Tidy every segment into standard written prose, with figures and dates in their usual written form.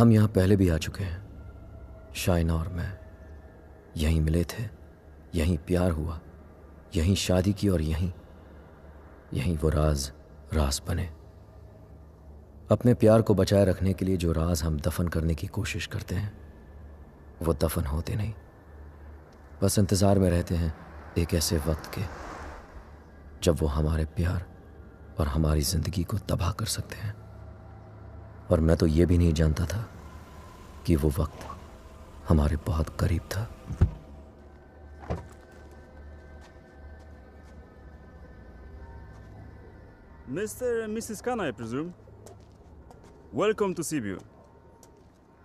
हम यहाँ पहले भी आ चुके हैं, शाइना और मैं। यहीं मिले थे, यहीं प्यार हुआ, यहीं शादी की और यहीं वो राज राज बने। अपने प्यार को बचाए रखने के लिए जो राज हम दफन करने की कोशिश करते हैं वो दफन होते नहीं, बस इंतज़ार में रहते हैं एक ऐसे वक्त के जब वो हमारे प्यार और हमारी ज़िंदगी को तबाह कर सकते हैं। और मैं तो ये भी नहीं जानता था कि वो वक्त हमारे बहुत करीब था। Mr. and Mrs. Khan, I presume. Welcome to Sibiu.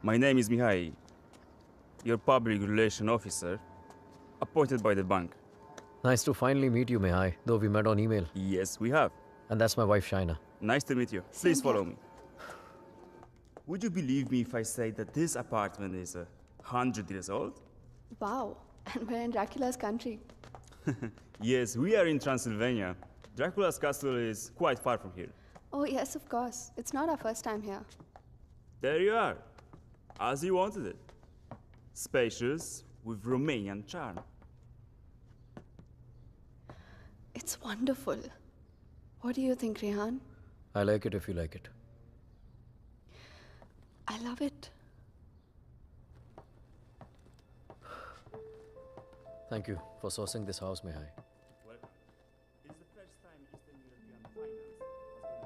My name is Mihai, your public relation officer, appointed by the bank. Nice to finally meet you, Mihai, though we met on email. Yes, we have. And that's my wife, Shaina. Nice to meet you. Please follow me. Would you believe me if I say that this apartment is 100 years old? Wow, and we're in Dracula's country. Yes, we are in Transylvania. Dracula's castle is quite far from here. Oh, yes, of course. It's not our first time here. There you are, as you wanted it. Spacious, with Romanian charm. It's wonderful. What do you think, Rehan? I like it if you like it. I love it. Thank you for sourcing this house, Mihai. Welcome. It's the first time Eastern European finance has gone in India,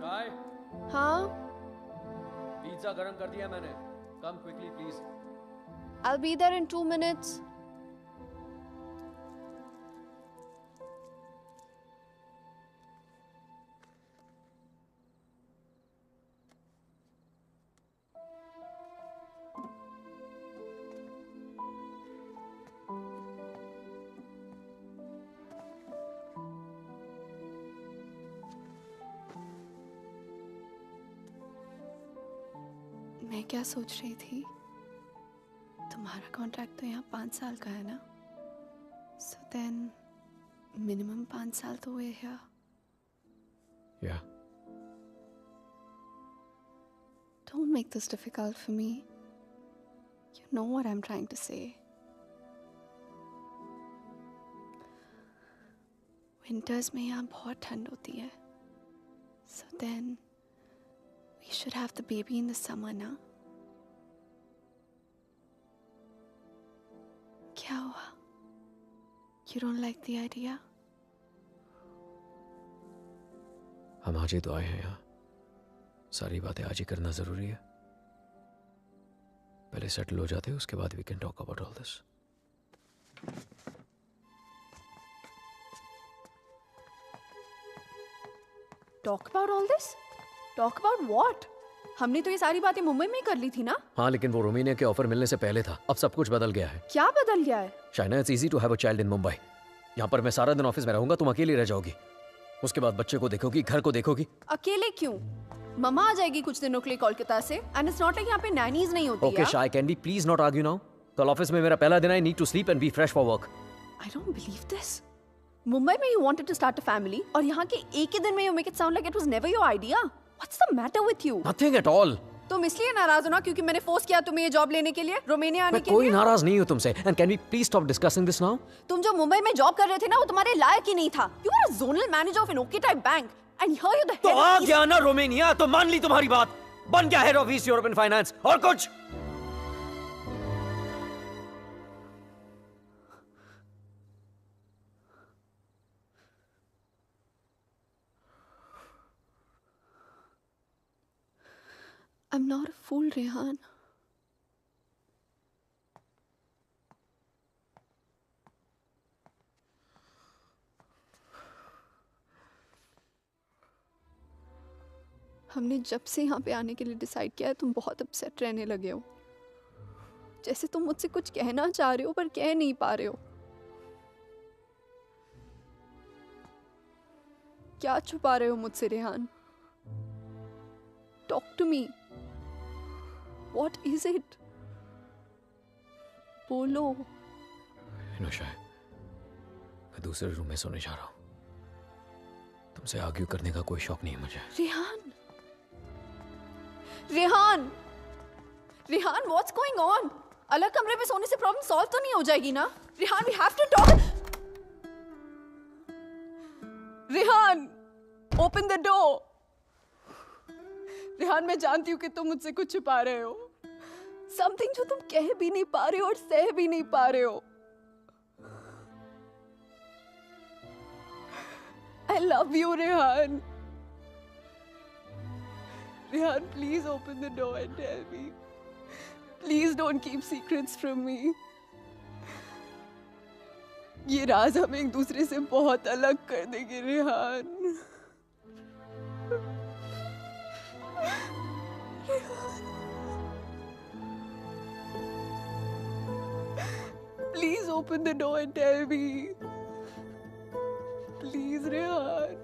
Shai, Huh? pizza garam kar diya maine. Come quickly, please. I'll be there in 2 minutes. मैं क्या सोच रही थी, तुम्हारा contract तो यहाँ 5 साल का है ना, सो देन मिनिमम 5 साल तो we're here. Yeah. Don't make this difficult for me. You know what I'm trying to say. Winters में यहाँ बहुत ठंड होती है, so then we should have the baby in the summer, ना? क्या हुआ? You don't like the idea? हम आज ही तो आए हैं यहाँ, सारी बातें आज ही करना जरूरी है। पहले सेटल हो जाते हैं, उसके बाद we can talk about all this. Talk about all this? Talk about what? हमने तो ये सारी बातें मुंबई में ही कर ली थी ना? हाँ, लेकिन वो रोमानिया के ऑफर मिलने से पहले था। अब सब कुछ बदल गया है। क्या बदल गया है? Shaina, it's easy to have a child in Mumbai. यहाँ पर मैं सारा दिन ऑफिस में रहूंगा, तुम अकेली रह जाओगी। उसके बाद बच्चे को देखोगी, घर को देखोगी। अकेले क्यों? मम्मा आ जाएगी कुछ दिनों के लिए कोलकाता से, एंड इट्स नॉट लाइक यहाँ पे नैनीज नहीं होती। Okay Shay, can we please not argue now? कल ऑफिस में मेरा पहला दिन है, I need to sleep and be fresh for work. I don't believe this. Mumbai में you wanted to start a family, और यहाँ के एक ही दिन में you make it sound like it was never your idea. What's the matter with you? Nothing at all. तुम इसलिए नाराज हो ना क्योंकि मैंने फोर्स किया तुम्हें ये जॉब लेने के लिए, रोमानिया आने के लिए? कोई नाराज नहीं हूँ तुमसे, and can we please stop discussing this now? तुम जो मुंबई में जॉब कर रहे थे ना, वो तुम्हारे लायक ही नहीं था। You are a zonal manager of an okay type bank, and here you the head. तो आ गया ना रोमानिया, तो मान ली तुम्हारी बात, बन गया head of east European finance. और कुछ? I'm not a fool, Rehan. हमने जब से यहाँ पे आने के लिए डिसाइड किया है तुम बहुत अपसेट रहने लगे हो, जैसे तुम मुझसे कुछ कहना चाह रहे हो पर कह नहीं पा रहे हो। क्या छुपा रहे हो मुझसे Rehan? Talk to me, what is it? बोलो। इनोशा, मैं दूसरे रूम में सोने जा रहा हूँ। तुमसे आर्ग्यू करने का कोई शौक नहीं है मुझे। Rehan, Rehan, Rehan, what's going on? अलग कमरे में सोने से प्रॉब्लम सॉल्व तो नहीं हो जाएगी ना? Rehan, we have to talk. Rehan, open the door. Rehan, मैं जानती हूँ कि तुम मुझसे कुछ छुपा रहे हो, समथिंग जो तुम कह भी नहीं पा रहे हो और सह भी नहीं पा रहे हो। I love you, Rehan. Rehan, please open the door and tell me. Please don't keep secrets from me. ये राज हमें एक दूसरे से बहुत अलग कर देंगे, Rehan. Please open the door and tell me. Please, Rehan.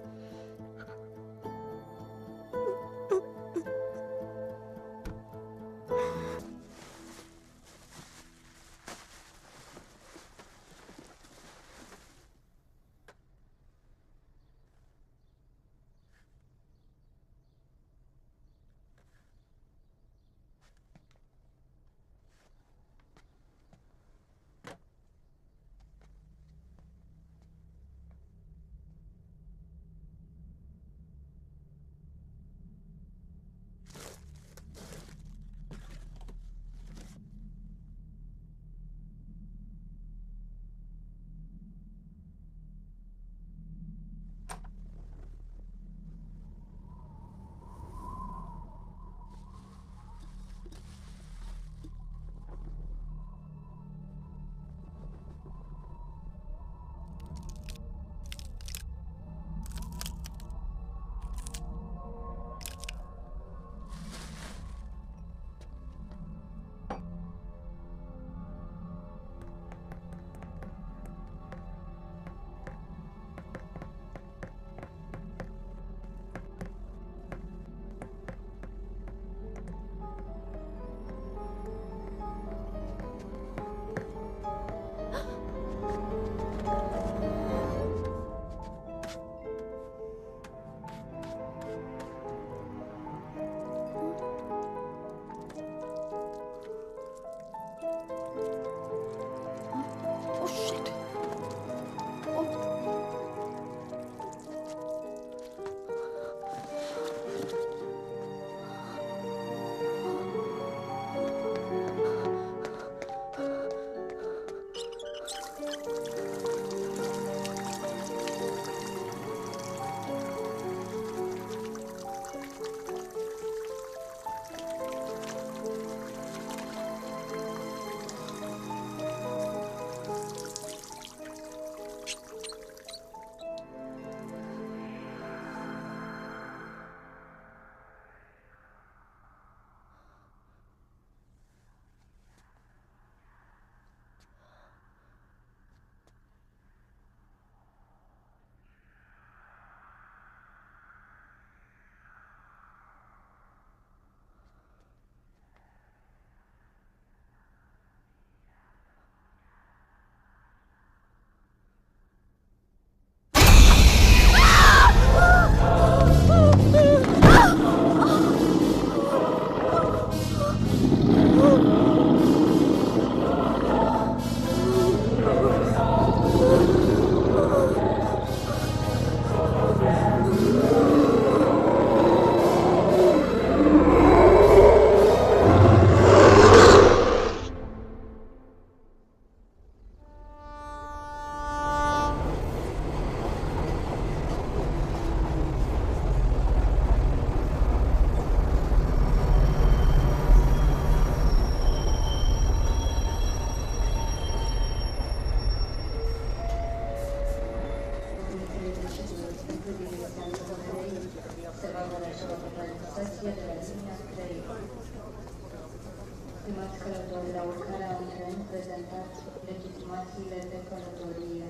Stimați călători, la urcarea în tren, prezentați legitimațiile de călătorie.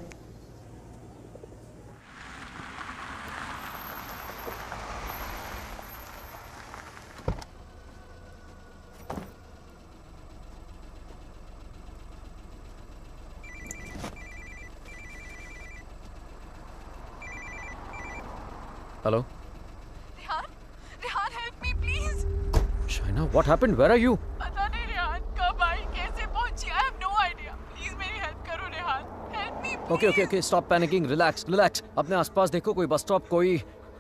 Hello? Rehan? Rehan, help me, please. Shaina, what happened? Where are you? पता नहीं रेहान कब आई कैसे पहुंची I have no idea. Please मेरी help करो Rehan. Help me, please. Okay, stop panicking. Relax. अपने आसपास देखो, कोई बस स्टॉप,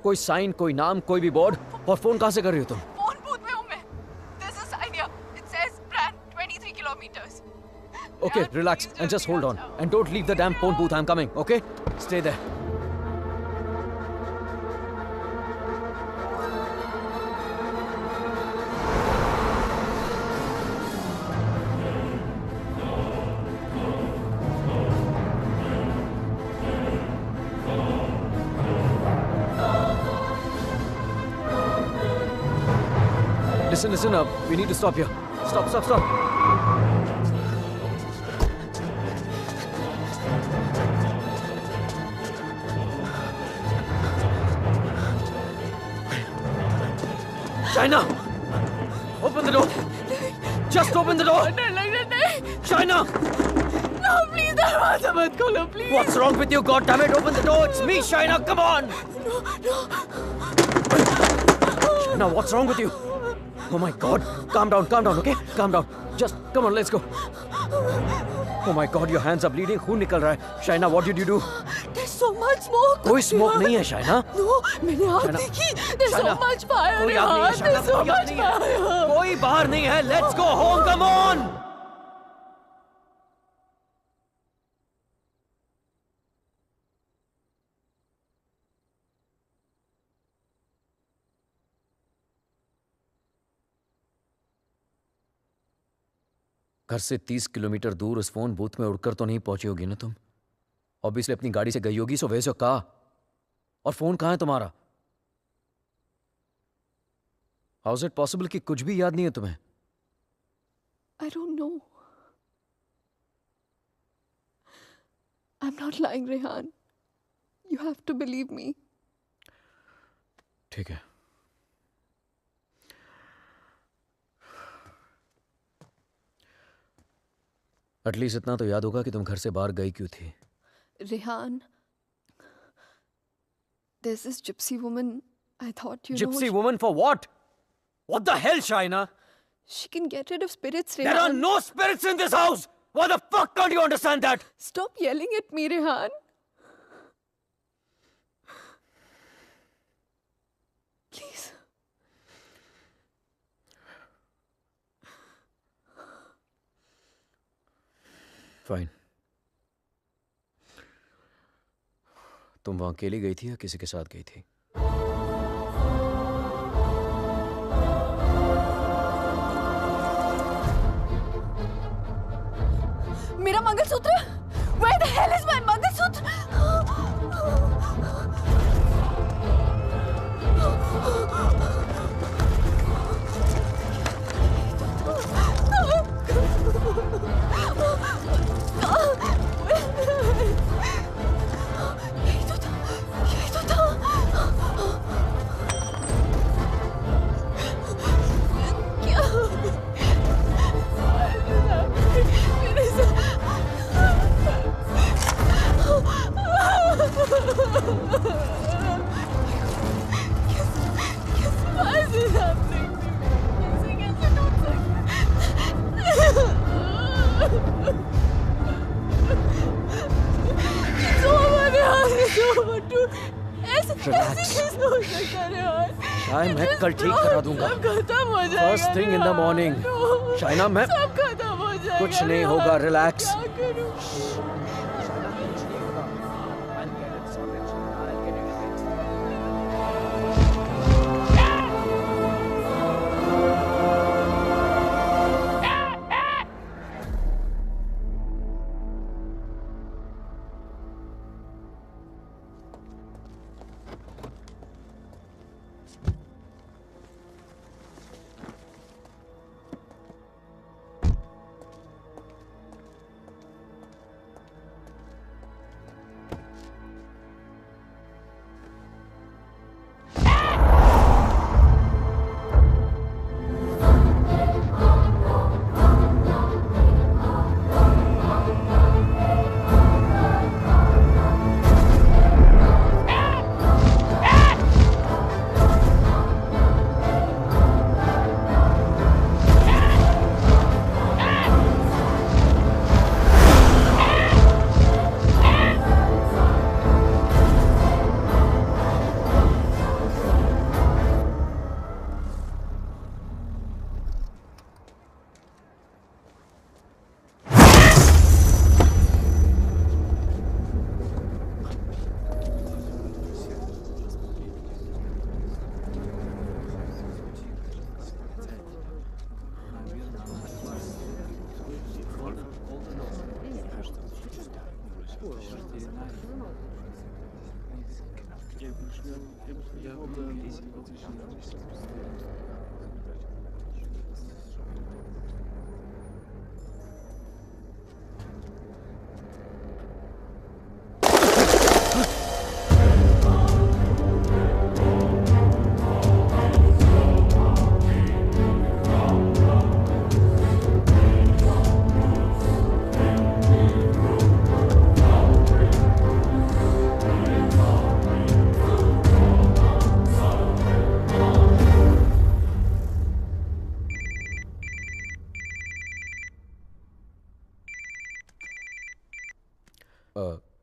कोई साइन, कोई नाम, कोई भी बोर्ड. और फोन कहाँ से कर रही हो तुम? फोन बूथ में हूँ मैं. There's a sign here. It says Bran 23 kilometers. Okay, Rehan, relax please and just जल्दी hold आ on. जाओ. And don't leave the damn phone booth. I'm coming, okay? Stay there. Listen up. We need to stop here. Stop. Shaina! Open the door! Just open the door! डर लग रहा नहीं. Shaina! No, please दरवाजा मत खोलो, please. What's wrong with you? God damn it! Open the door! It's me, Shaina! Come on! Shaina, what's wrong with you? Oh my God! Calm down, okay? Calm down. Just come on, let's go. Oh my God, your hands are bleeding. खून निकल रहा है. Shaina, what did you do? There's so much smoke. कोई smoke नहीं है, Shaina. No, मैंने आग Shaina. देखी. There's so Shaina, much fire. कोई आग नहीं है, Rehan. Shaina, There's so कोई आग much नहीं है. fire. कोई बाहर नहीं है. Let's go home. Come on. घर से 30 किलोमीटर दूर उस फोन बूथ में उड़कर तो नहीं पहुंची होगी ना तुम? ऑब्वियसली अपनी गाड़ी से गई होगी. सो वैसे कहा. और फोन कहाँ है तुम्हारा? हाउ इज इट पॉसिबल कि कुछ भी याद नहीं है तुम्हें? I don't know. I'm not lying, Rehan. You have to believe me. ठीक है. एटलीस्ट इतना तो याद होगा कि तुम घर से बाहर गई क्यों थी. Rehan, there's this gypsy woman. I thought you Gypsy know woman for what? What the hell, Shaina? she can get rid of spirits, There are Rehan. no spirits in this house. Why the fuck can't you understand that? Stop yelling at me, Rehan. Please. Fine. तुम वहां अकेली गई थी या किसी के साथ गई थी? मेरा mangalsutra? Where the hell is my mangalsutra? यही तो था. क्या? मेरे Why is this happening to me? कैसे टूट It's over, Rehan. It's over, dude. ऐसे Relax. कैसे हो सकता है, Rehan? शायद मैं Just कल ठीक stop. करा दूंगा. सब खत्म हो जाएगा. First thing in the Rehan. morning. No. Shaina, मैं सब खत्म हो जाएगा. कुछ नहीं Rehan. होगा. Relax. क्या करूं?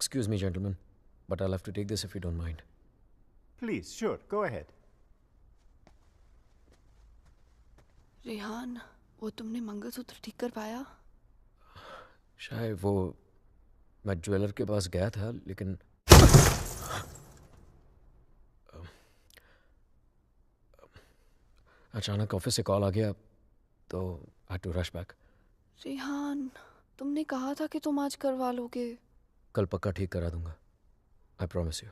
Excuse me, gentlemen, but I'll have to take this if you don't mind. Please, sure, go ahead. Rehan, वो तुमने मंगलसूत्र ठीक कर पाया? शायद वो मैं ज्वेलर के पास गया था, लेकिन अचानक ऑफिस से कॉल आ गया, तो I had to rush back. Rehan, तुमने कहा था कि तुम आज करवा लोगे. कल पक्का ठीक करा दूंगा. I promise you.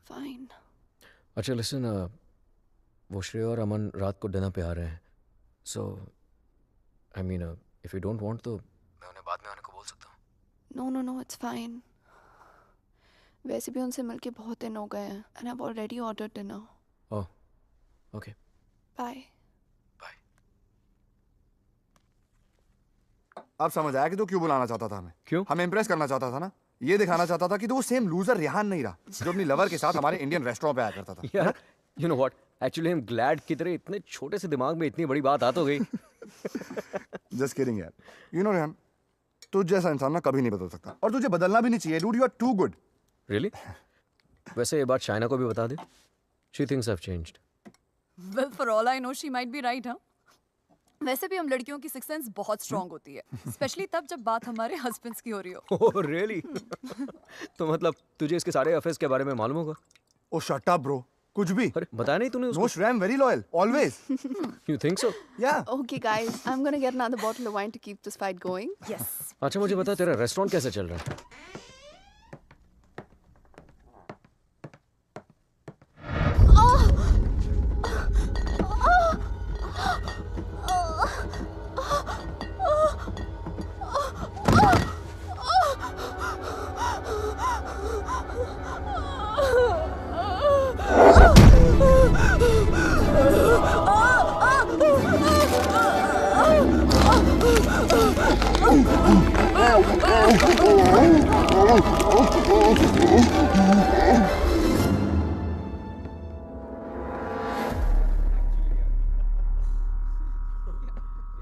फाइन. अच्छा लिसन, वो श्रेय और अमन रात को डिनर पे आ रहे हैं. So I mean if you don't want तो मैं उन्हें बाद में आने को बोल सकता हूँ. No no no, it's fine. वैसे भी उनसे मिलके बहुत दिन हो गए हैं and I have already ordered dinner. Oh okay. Bye. अब समझ आया कि तू क्यों बुलाना चाहता था हमें. क्यों? हमें इम्प्रेस करना चाहता था ना. ये दिखाना चाहता था कि तू वो सेम लूजर रेहान नहीं रहा जो अपनी लवर के साथ हमारे इंडियन रेस्टोरेंट पे आया करता था. यार you know what, actually I am glad कि तेरे इतने छोटे से दिमाग में इतनी बड़ी बात आ तो गई. जस्ट किडिंग यार. यू नो रेहान, तुझ जैसा इंसान ना कभी नहीं बदल सकता और तुझे बदलना भी नहीं चाहिए. Dude, you are too good. Really? वैसे ये बात शाइना को भी बता दे. She thinks I have changed. Well, for all I know, she might be right, huh? वैसे भी हम लड़कियों की सिक्स सेंस बहुत स्ट्रांग होती है, स्पेशली तब जब बात हमारे हस्बैंड्स की हो रही हो. Oh really? तो मतलब तुझे इसके सारे अफेयर्स के बारे में मालूम होगा? ओ शट अप ब्रो. कुछ भी. अरे बताया नहीं तूने उसको? नो श्रेय, I am very loyal always. You think so? या. Okay guys, I'm gonna get another bottle of wine to keep this fight going. Yes. अच्छा मुझे बता, तेरा रेस्टोरेंट कैसे चल रहा है?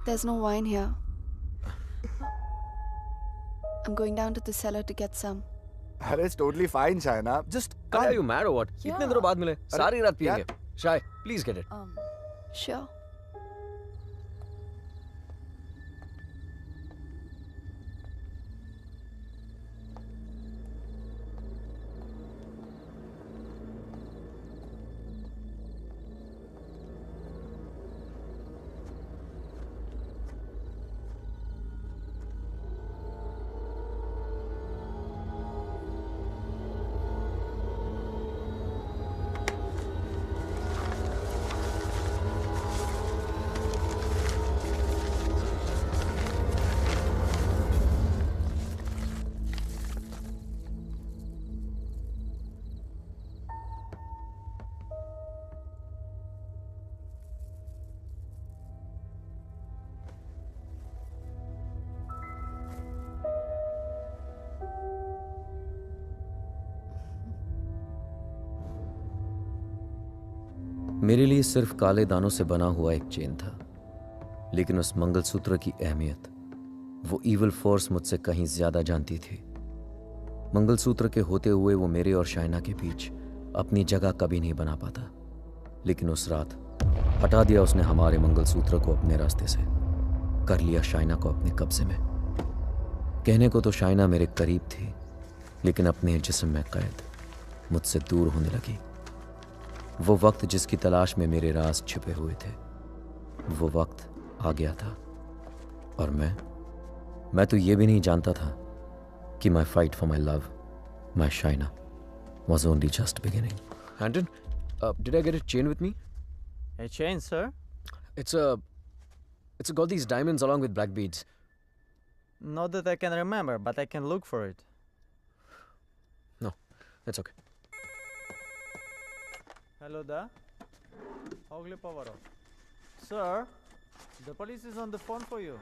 There's no wine here. I'm going down to the cellar to get some. अरे it's totally fine Shaina. Just Are you mad or what? Yeah. इतने दिनों बाद मिले, सारी रात पिएंगे. यार. शाय, प्लीज गेट इट. Sure. मेरे लिए सिर्फ काले दानों से बना हुआ एक चेन था, लेकिन उस मंगलसूत्र की अहमियत वो इविल फोर्स मुझसे कहीं ज्यादा जानती थी. मंगलसूत्र के होते हुए वो मेरे और शाइना के बीच अपनी जगह कभी नहीं बना पाता, लेकिन उस रात हटा दिया उसने हमारे मंगलसूत्र को अपने रास्ते से, कर लिया शाइना को अपने कब्जे में. कहने को तो शाइना मेरे करीब थी, लेकिन अपने जिस्म में कैद मुझसे दूर होने लगी. वो वक्त जिसकी तलाश में मेरे राज छिपे हुए थे, वो वक्त आ गया था. और मैं तो ये भी नहीं जानता था कि माई fight for my love My Shaina was only just beginning. Anton, did I get a chain with me? A chain, sir? It's got these diamonds along with black beads. Not that I can remember, but I can look for it. No, it's okay. Hello there. Ogli Povaro. Sir, the police is on the phone for you.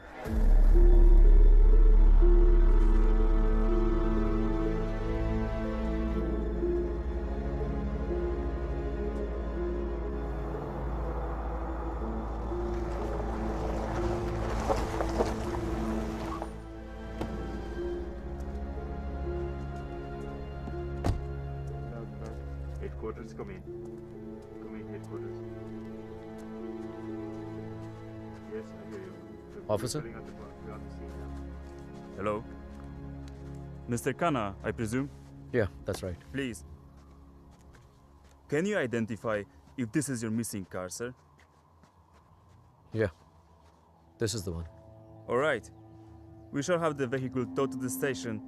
Headquarters, come in. Come in, headquarters. Yes, I hear you. The Officer? police are on the scene now. Hello? Mr. Khanna, I presume? Yeah, that's right. Please. Can you identify if this is your missing car, sir? Yeah, this is the one. All right. We shall have the vehicle towed to the station,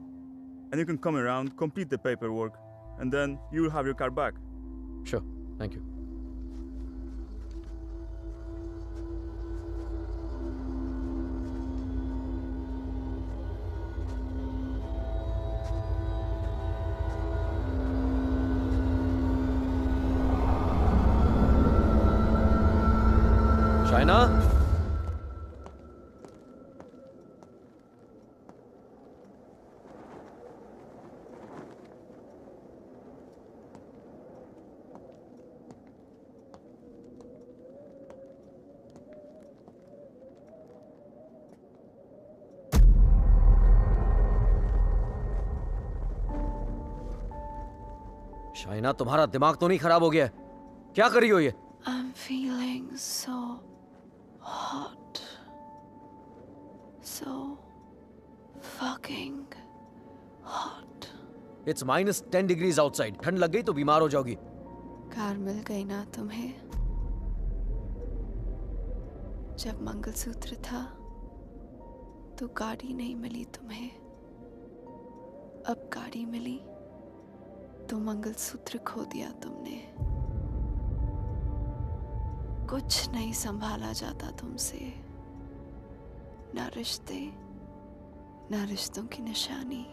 and you can come around, complete the paperwork, and then you will have your car back. Sure, thank you. Shaina? Shaina, तुम्हारा दिमाग तो नहीं खराब हो गया है? क्या कर रही हो ये? I'm feeling so hot. So fucking hot. It's -10 degrees outside. ठंड लग गई तो बीमार हो जाओगी. कार मिल गई ना तुम्हें? जब मंगलसूत्र था तो गाड़ी नहीं मिली तुम्हें. अब गाड़ी मिली तो मंगलसूत्र खो दिया तुमने. कुछ नहीं संभाला जाता तुमसे. ना रिश्ते, ना रिश्तों की निशानी.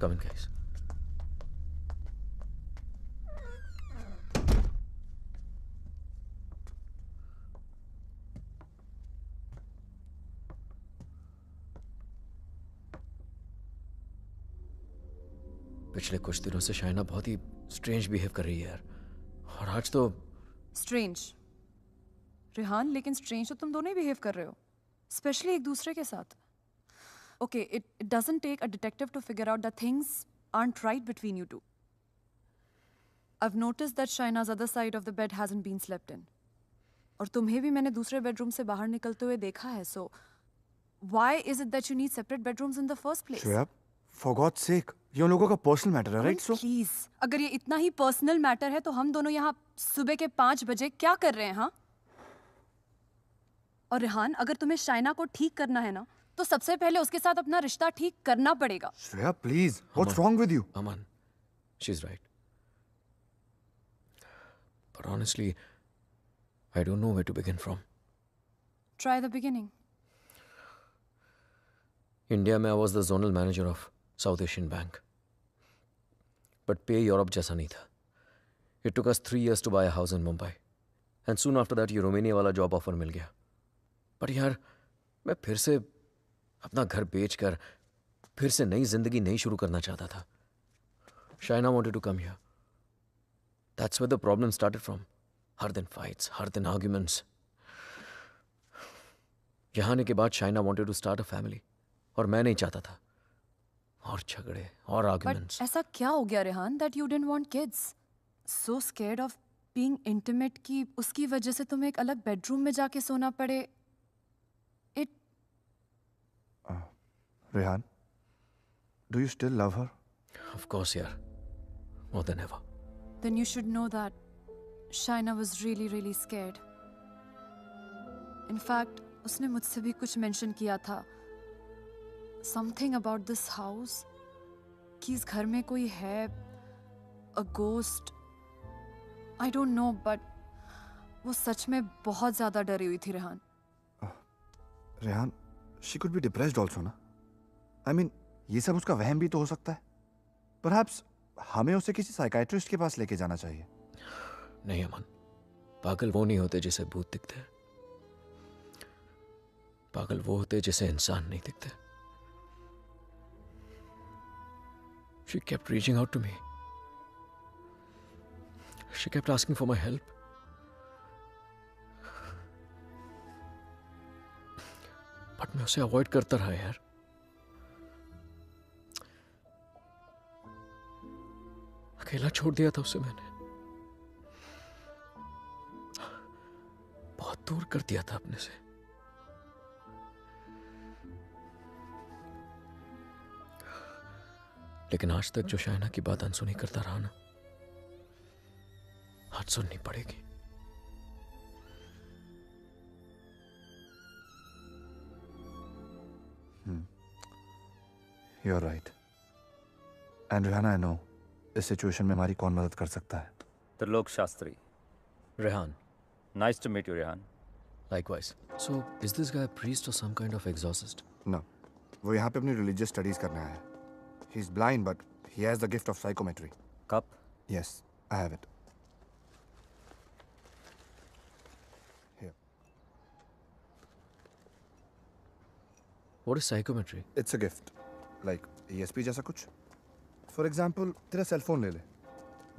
Come in, guys. पिछले कुछ दिनों से शाइना बहुत ही स्ट्रेंज बिहेव कर रही है यार. और आज तो स्ट्रेंज रेहान, लेकिन स्ट्रेंज तो तुम दोनों ही बिहेव कर रहे हो, स्पेशली एक दूसरे के साथ. Okay, it doesn't take a detective to figure out that things aren't right between you two. I've noticed that Shaina's other side of the bed hasn't been slept in. और तुम्हें भी मैंने दूसरे बेडरूम से बाहर निकलते हुए देखा है, so why is it that you need separate bedrooms in the first place? Shreya, for God's sake, ये उन लोगों का पर्सनल मैटर है, राइट? सो प्लीज, अगर ये इतना ही पर्सनल मैटर है तो हम दोनों यहाँ सुबह के 5 बजे क्या कर रहे हैं, हाँ? और रेहान, अगर तुम्हें शाइना को ठीक करना है ना, तो सबसे पहले उसके साथ अपना रिश्ता ठीक करना पड़ेगा। Shreya, please, what's wrong with you? Aman, she is right, but honestly, I don't know where to begin from. Try the beginning. India में I was the zonal manager of South Asian Bank. But पे Europe जैसा नहीं था. It took us 3 years to buy a house in Mumbai. And soon after that ये Romania वाला job offer मिल गया. पर यार, मैं फिर से अपना घर बेचकर फिर से नई जिंदगी नहीं शुरू करना चाहता था. Shaina wanted to come here. That's where the problem started from. हर दिन fights, हर दिन arguments. यहाँ आने के बाद Shaina wanted to start a family. और मैं नहीं चाहता था. और झगड़े और arguments. But ऐसा क्या हो गया Rehan that you didn't want kids? So scared of being intimate कि उसकी वजह से तुम्हें एक अलग बेडरूम में जाके सोना पड़े. It. Rehan, do you still love her? Of course, यार. More than ever. Then you should know that Shaina was really, really scared. In fact, उसने मुझसे भी कुछ mention किया था. Something about this house. कि इस घर में कोई है. A ghost. I don't know, but वो सच में बहुत ज़्यादा डरी हुई थी Rehan. Rehan, she could be depressed also ना? I mean, ये सब उसका वहम भी तो हो सकता है. Perhaps हमें उसे किसी साइकाइट्रिस्ट के पास लेके जाना चाहिए. नहीं अमन, पागल वो नहीं होते जिसे भूत दिखते हैं. पागल वो होते जिसे इंसान नहीं दिखते. She kept reaching out to me. She kept asking for my help. But मैं उसे अवॉइड करता रहा यार. अकेला छोड़ दिया था उसे मैंने. बहुत दूर कर दिया था अपने से. लेकिन आज तक जो शाइना की बात अनसुनी करता रहा ना, आज सुननी पड़ेगी. You're right. And Rihanna, I know इस सिचुएशन में हमारी कौन मदद कर सकता है. Trilok Shastri. Rehan. Nice to meet you, Rehan. Likewise. So, is this guy a priest or some kind of exorcist? No. वो यहाँ पे अपनी religious studies करने आया है. He's blind, but he has the gift of psychometry. Cup? Yes, I have it. Here. What is psychometry? It's a gift. Like ESP जैसा कुछ. For example, तेरा सेल फोन ले ले.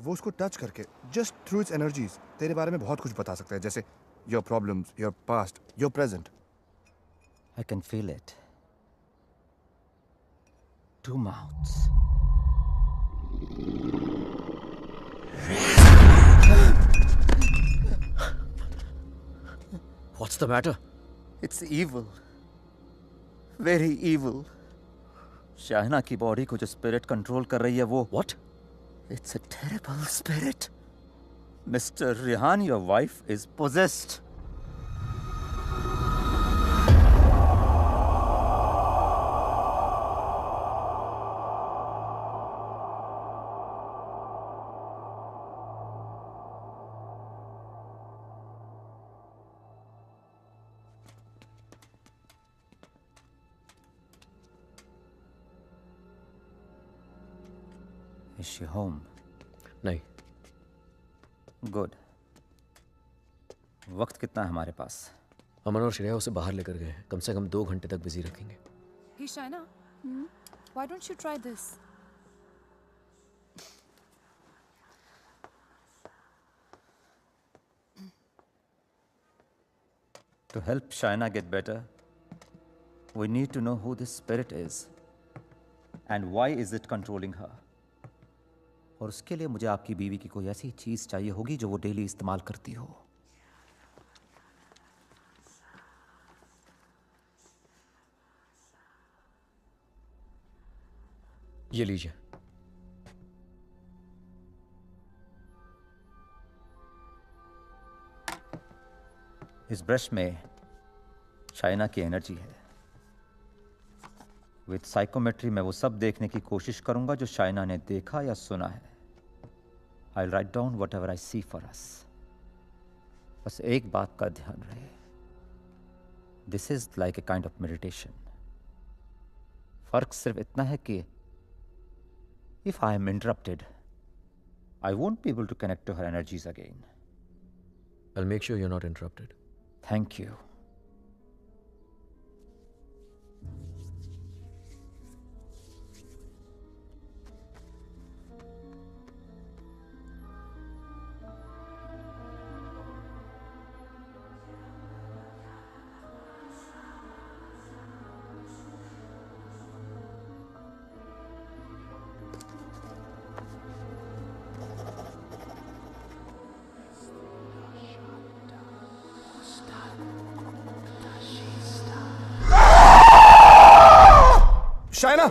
वो उसको टच करके just through its energies तेरे बारे में बहुत कुछ बता सकता है, जैसे your problems, your past, your present. I can feel it. 2 mouths. What's the matter? It's evil. Very evil. Shaina की बॉडी को जो स्पिरिट कंट्रोल कर रही है वो. What? It's a terrible spirit. Mr. Rehan, your wife is possessed. Is she home? नहीं. Good. वक्त कितना है हमारे पास? अमन और श्रेया उसे बाहर लेकर गए हैं. कम से कम 2 घंटे तक बिजी रखेंगे. Hey Shaina, why don't you try this? To help Shaina get better, we need to know who this spirit is and why is it controlling her. और उसके लिए मुझे आपकी बीवी की कोई ऐसी चीज चाहिए होगी जो वो डेली इस्तेमाल करती हो. ये लीजिए। इस ब्रश में शाइना की एनर्जी है। विद साइकोमेट्री मैं वो सब देखने की कोशिश करूंगा जो शाइना ने देखा या सुना है। I write down whatever I see for us. बस एक बात का ध्यान रहे, this is like a kind of meditation. फर्क सिर्फ इतना है कि if I am interrupted I won't be able to connect to her energies again. I'll make sure you're not interrupted. Thank you. Shaina!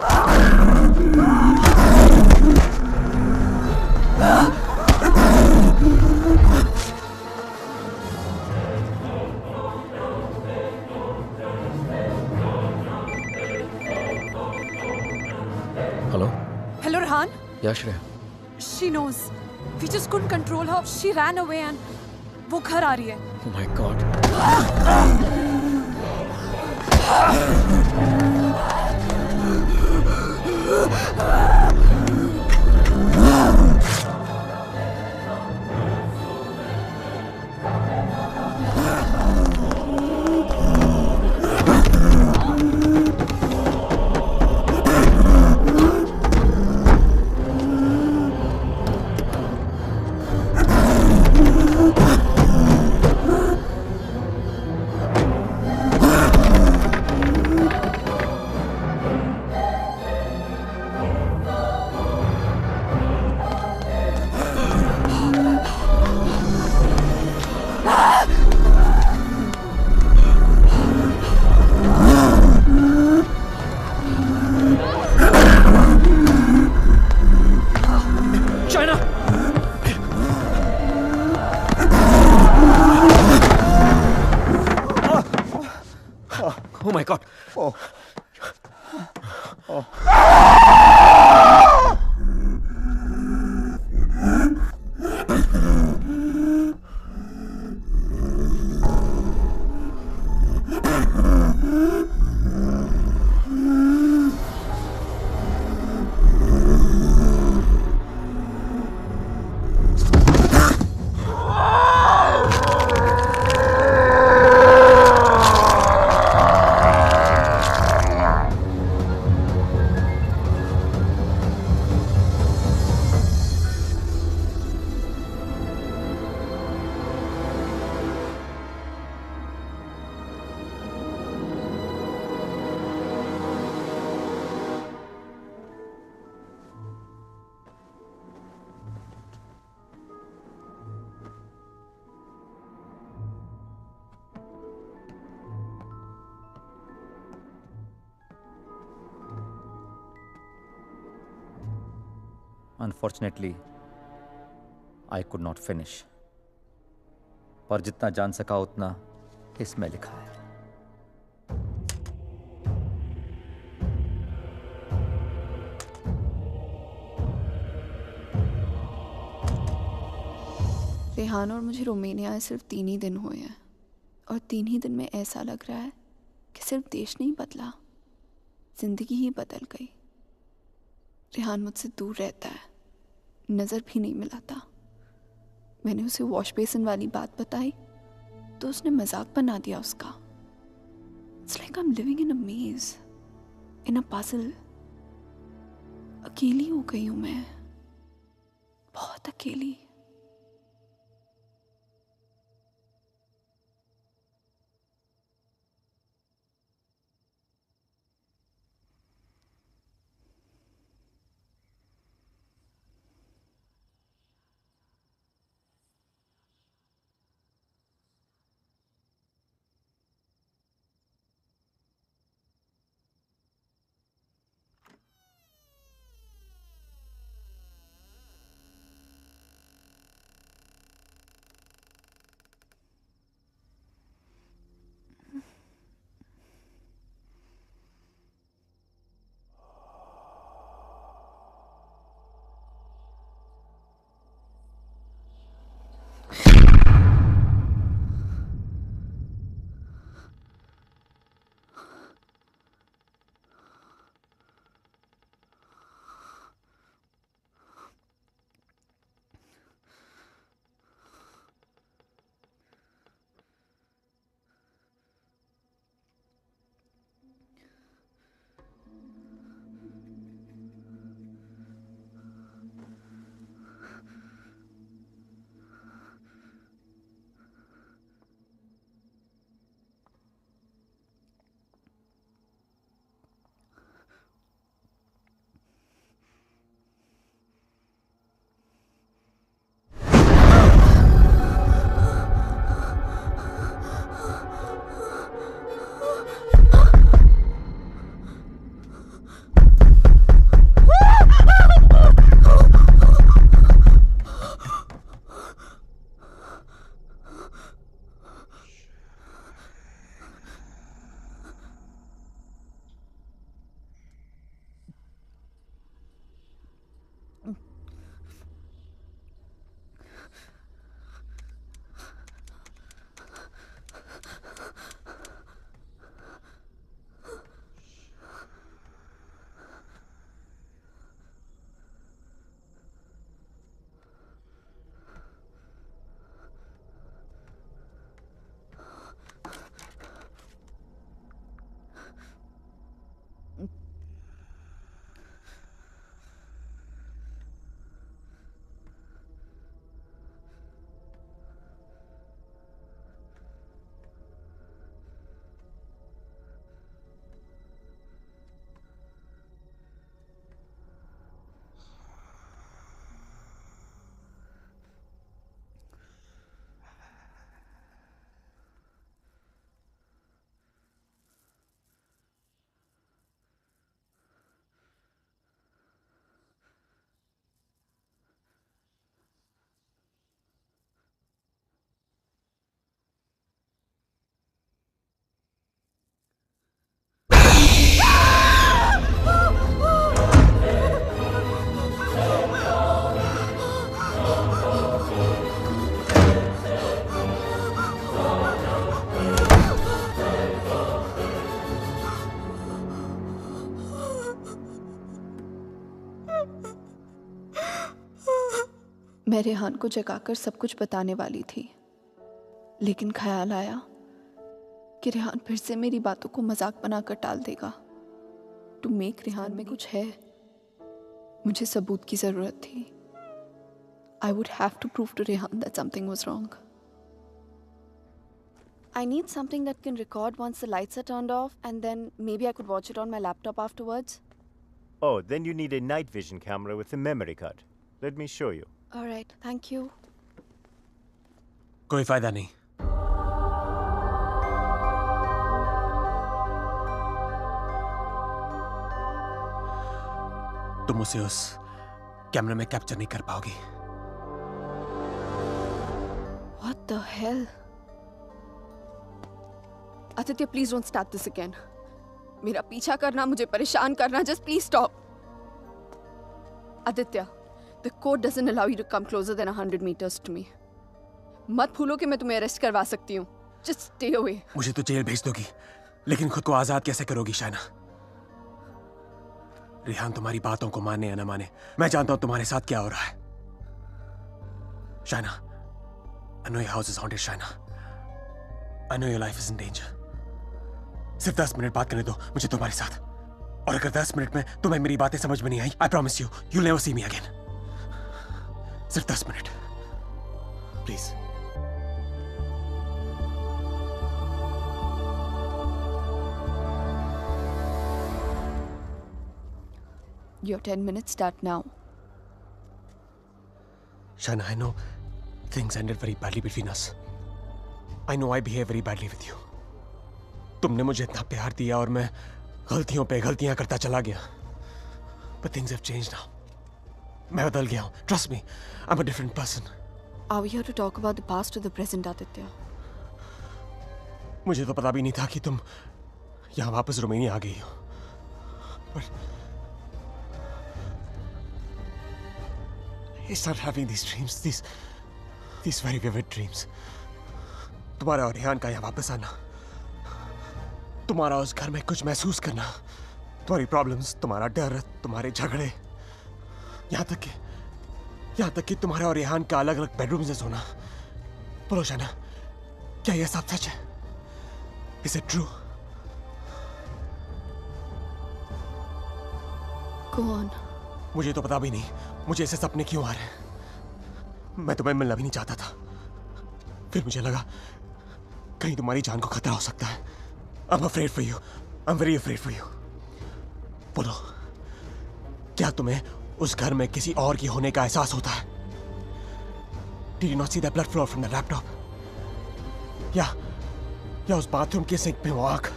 Hello? Hello, Rehan. Yeah, Shreya. She knows. We just couldn't control her. She ran away and वो घर आ रही है. Oh my God. Oh my God. Oh. Oh. Unfortunately, I could not finish. पर जितना जान सका उतना इसमें लिखा है. रेहान और मुझे रोमानिया आए सिर्फ 3 ही दिन हुए हैं और 3 ही दिन में ऐसा लग रहा है कि सिर्फ देश नहीं बदला, जिंदगी ही बदल गई। रेहान मुझसे दूर रहता है, नज़र भी नहीं मिलाता। मैंने उसे वॉश बेसिन वाली बात बताई तो उसने मजाक बना दिया उसका। It's like I am living in a maze, in a puzzle. अकेली हो गई हूँ मैं, बहुत अकेली। मैं रेहान को जगाकर सब कुछ बताने वाली थी, लेकिन ख्याल आया कि रेहान फिर से मेरी बातों को मजाक बनाकर टाल देगा। टू मेक रेहान में कुछ है, मुझे सबूत की जरूरत थी। I would have to prove to Rehan that something was wrong. I need something that can record once the lights are turned off, and then maybe I could watch it on my laptop afterwards. Oh, then you need a night vision camera with a memory card. Let me show you. All right, thank you. कोई फायदा नहीं। तुम उसे उस कैमरे में capture नहीं कर पाओगी। What the hell? Aditya, please don't start this again. मेरा पीछा करना, मुझे परेशान करना, just please stop. Aditya, the code doesn't allow you to come closer than 100 meters to me. मत भूलो कि मैं तुम्हें अरेस्ट करवा सकती हूँ. Just stay away. मुझे तो जेल भेज दोगी, लेकिन खुद को आजाद कैसे करोगी शाइना? रेहान तुम्हारी बातों को माने या न माने, मैं जानता हूं तुम्हारे साथ क्या हो रहा है। Shaina, I know your house is haunted, Shaina. I know your life is in danger. सिर्फ 10 मिनट बात करने दो मुझे तुम्हारे साथ, और अगर 10 मिनट में तुम्हें मेरी बातें समझ में नहीं आई, I promise you, you'll never see me again. सिर्फ 10 minute, please. Your 10 minutes start now. Shaina, I know things ended very badly between us. I know I behave very badly with you. तुमने मुझे इतना प्यार दिया और मैं गलतियों पे गलतियां करता चला गया। But things have changed now. मैं बदल गया हूँ. Trust me, I'm a different person. Are we here to talk about the past or the present, Aditya? मुझे तो पता भी नहीं था कि तुम यहाँ वापस रोमानिया आ गई हो। But I started having these dreams, these very vivid dreams. तुम्हारा और रेहान का यहाँ वापस आना, तुम्हारा उस घर में कुछ महसूस करना, तुम्हारी प्रॉब्लम्स, तुम्हारा डर, तुम्हारे झगड़े, यहाँ तक कि तुम्हारा और रेहान का अलग अलग बेडरूम में सोना। बोलो शाना, क्या यह सब सच है? Is it true? Go on. मुझे तो पता भी नहीं मुझे ऐसे सपने क्यों आ रहे हैं। मैं तुम्हें मिलना भी नहीं चाहता था, फिर मुझे लगा कहीं तुम्हारी जान को खतरा हो सकता है। I'm afraid for you. I'm very afraid for you. बोलो, क्या तुम्हें उस घर में किसी और की होने का एहसास होता है? Did you not see that blood flow from the laptop? या उस बाथरूम के सिंक में वो आंख?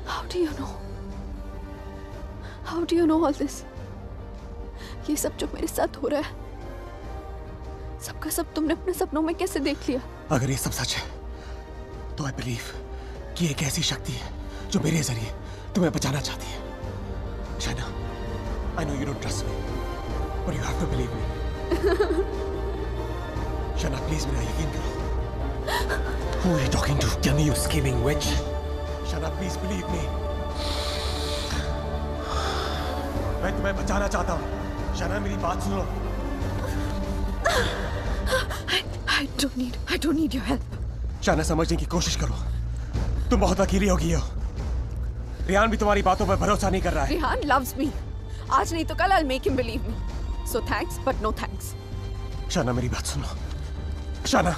How do you know? How do you know all this? ये सब जो मेरे साथ हो रहा है, सबका सब तुमने अपने सपनों में कैसे देख लिया? अगर ये सब सच है, तो I believe कि एक ऐसी शक्ति है जो मेरे जरिए तुम्हें बचाना चाहती है। Shaina, I know you don't trust me, but you have to believe me. Shaina, please मेरा यकीन करो। Who are you talking to? Tell me, you scheming witch. Shaina, please believe me. मैं तुम्हें बचाना चाहता हूँ। शाइना, मेरी बात सुनो। I don't need your help. Shaina, समझने की कोशिश करो। तुम बहुत अकेली हो गई हो। रेहान भी तुम्हारी बातों पर भरोसा नहीं कर रहा है। Rehan loves me. आज नहीं तो कल I'll make him believe me. So thanks, but no thanks. Shaina, मेरी बात सुनो। शाइना,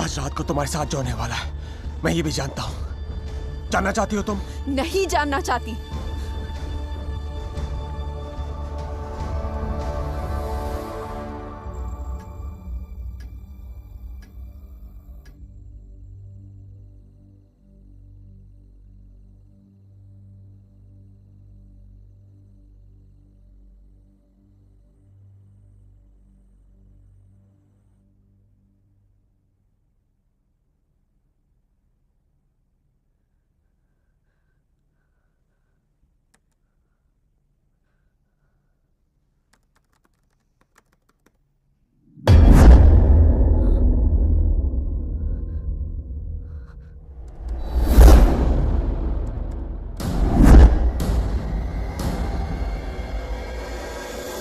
आज रात को तुम्हारे साथ जो होने वाला है, मैं ये भी जानता हूँ। जानना चाहती हो तुम? नहीं जानना चाहती।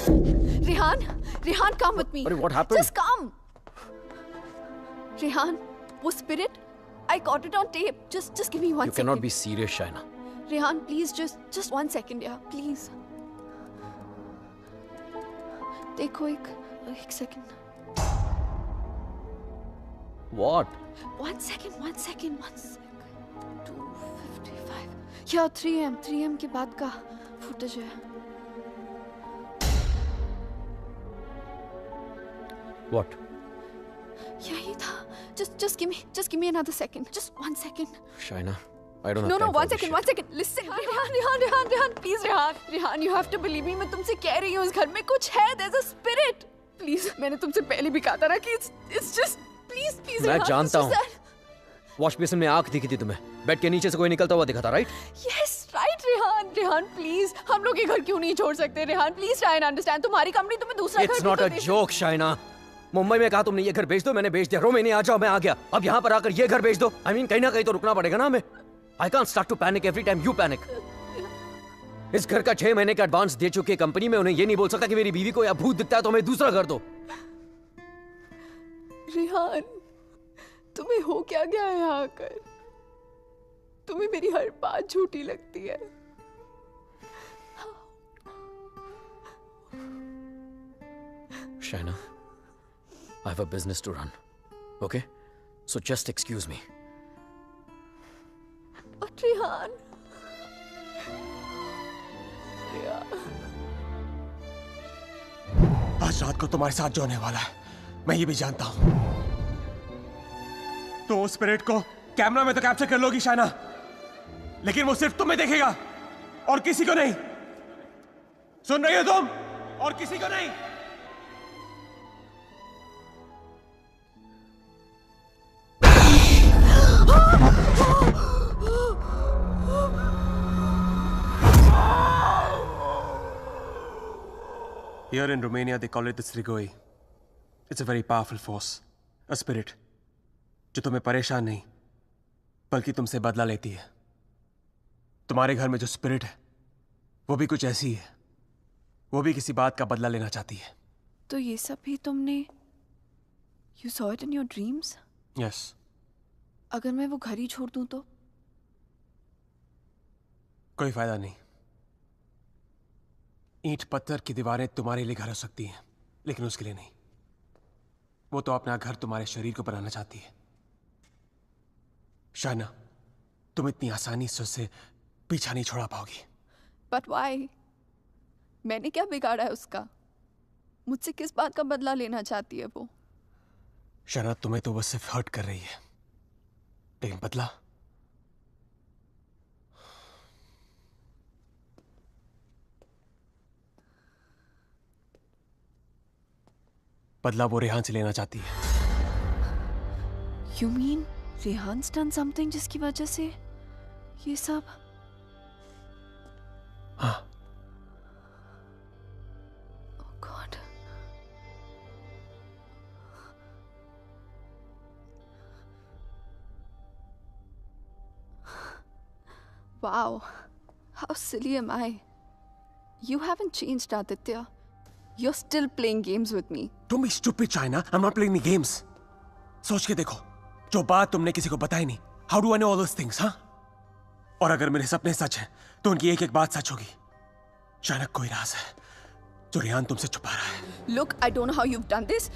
Rehan, Rehan, come with me. But what happened? Just come. Rehan, वो spirit, I caught it on tape. Just give me 1 second. You cannot be serious, Shaina. Rehan, please, just 1 second, yeah, please. देखो एक second. What? 1 second. 2:55. Yeah, 3 am के बाद का footage है. What? यही था. Just give me another second. Just 1 second. Shaina, I don't have No, time for 1 this second, shit. 1 second. Listen, Rehan, please, Rehan, you have to believe me. मैं तुमसे कह रही हूँ इस घर में कुछ है. There's a spirit. Please, मैंने तुमसे पहले भी कहा था ना कि it's just please, मैं Rehan, जानता it's हूँ. just that. वॉश बेसिन में आंख दिखी थी तुम्हें. बेड के नीचे से कोई निकलता हुआ दिखा था, right? Yes, right, Rehan, please. हम लोग ये घर क्यों नहीं छोड़ सकते, Rehan? Please try and understand. तुम्हारी कंपनी तुम्हें दूसरा घर It's भी not तो a they joke, Shaina. Mumbai में कहा तुमने ये घर बेच दो, मैंने बेच दिया. रोमानिया आ जाओ, मैं आ गया. अब यहाँ पर आकर ये घर बेच दो. I mean, कहीं ना कहीं तो रुकना पड़ेगा ना हमें. I can't start to panic every time you panic. इस घर का 6 महीने का एडवांस दे चुकी है कंपनी में. उन्हें ये नहीं बोल सकता कि मेरी बीवी को या भूत दिखता है तो हमें दूसरा घर दो. Rehan, तुम्हें हो क्या गया है यहाँ आकर? तुम्हें मेरी हर बात झूठी लगती है. Shaina, I have a business to run. Okay? So just excuse me. But Rehan. आज रात को तुम्हारे साथ जो होने वाला है मैं ये भी जानता हूं. तो उस स्पिरिट को कैमरा में तो कैप्चर कर लोगी शाइना, लेकिन वो सिर्फ तुम्हें देखेगा और किसी को नहीं. सुन रही हो तुम? और किसी को नहीं. Here in Romania, they call it the Strigoi. It's a very powerful force, a spirit, जो तुम्हें परेशान नहीं, बल्कि तुमसे बदला लेती है. तुम्हारे घर में जो स्पिरिट है, वो भी कुछ ऐसी है. वो भी किसी बात का बदला लेना चाहती है. तो ये सब भी तुमने You saw it in your dreams? Yes. अगर मैं वो घर ही छोड़ दूं तो? कोई फायदा नहीं. ईंट पत्थर की दीवारें तुम्हारे लिए घर हो सकती हैं, लेकिन उसके लिए नहीं. वो तो अपना घर तुम्हारे शरीर को बनाना चाहती है. शाइना, तुम इतनी आसानी से उससे पीछा नहीं छोड़ा पाओगी. But why? मैंने क्या बिगाड़ा है उसका? मुझसे किस बात का बदला लेना चाहती है वो? शाइना, तुम्हें तो वो सिर्फ हर्ट कर रही है, लेकिन बदला? बदला वो रेहान से लेना चाहती है. You mean Rehan's done something जिसकी वजह से ये सब? हाँ. Oh God. Wow. How silly am I? You haven't changed, Aditya. You're still playing games with me. Don't be stupid, China. I'm not playing any games. सोच के देखो, जो बात तुमने किसी को बताई नहीं. How do I know all those things, हाँ? और अगर मेरे सपने सच हैं, तो उनकी एक एक बात सच होगी. अचानक कोई राज है, जो रेहान तुमसे छुपा रहा है. Look, I don't know how you've done this.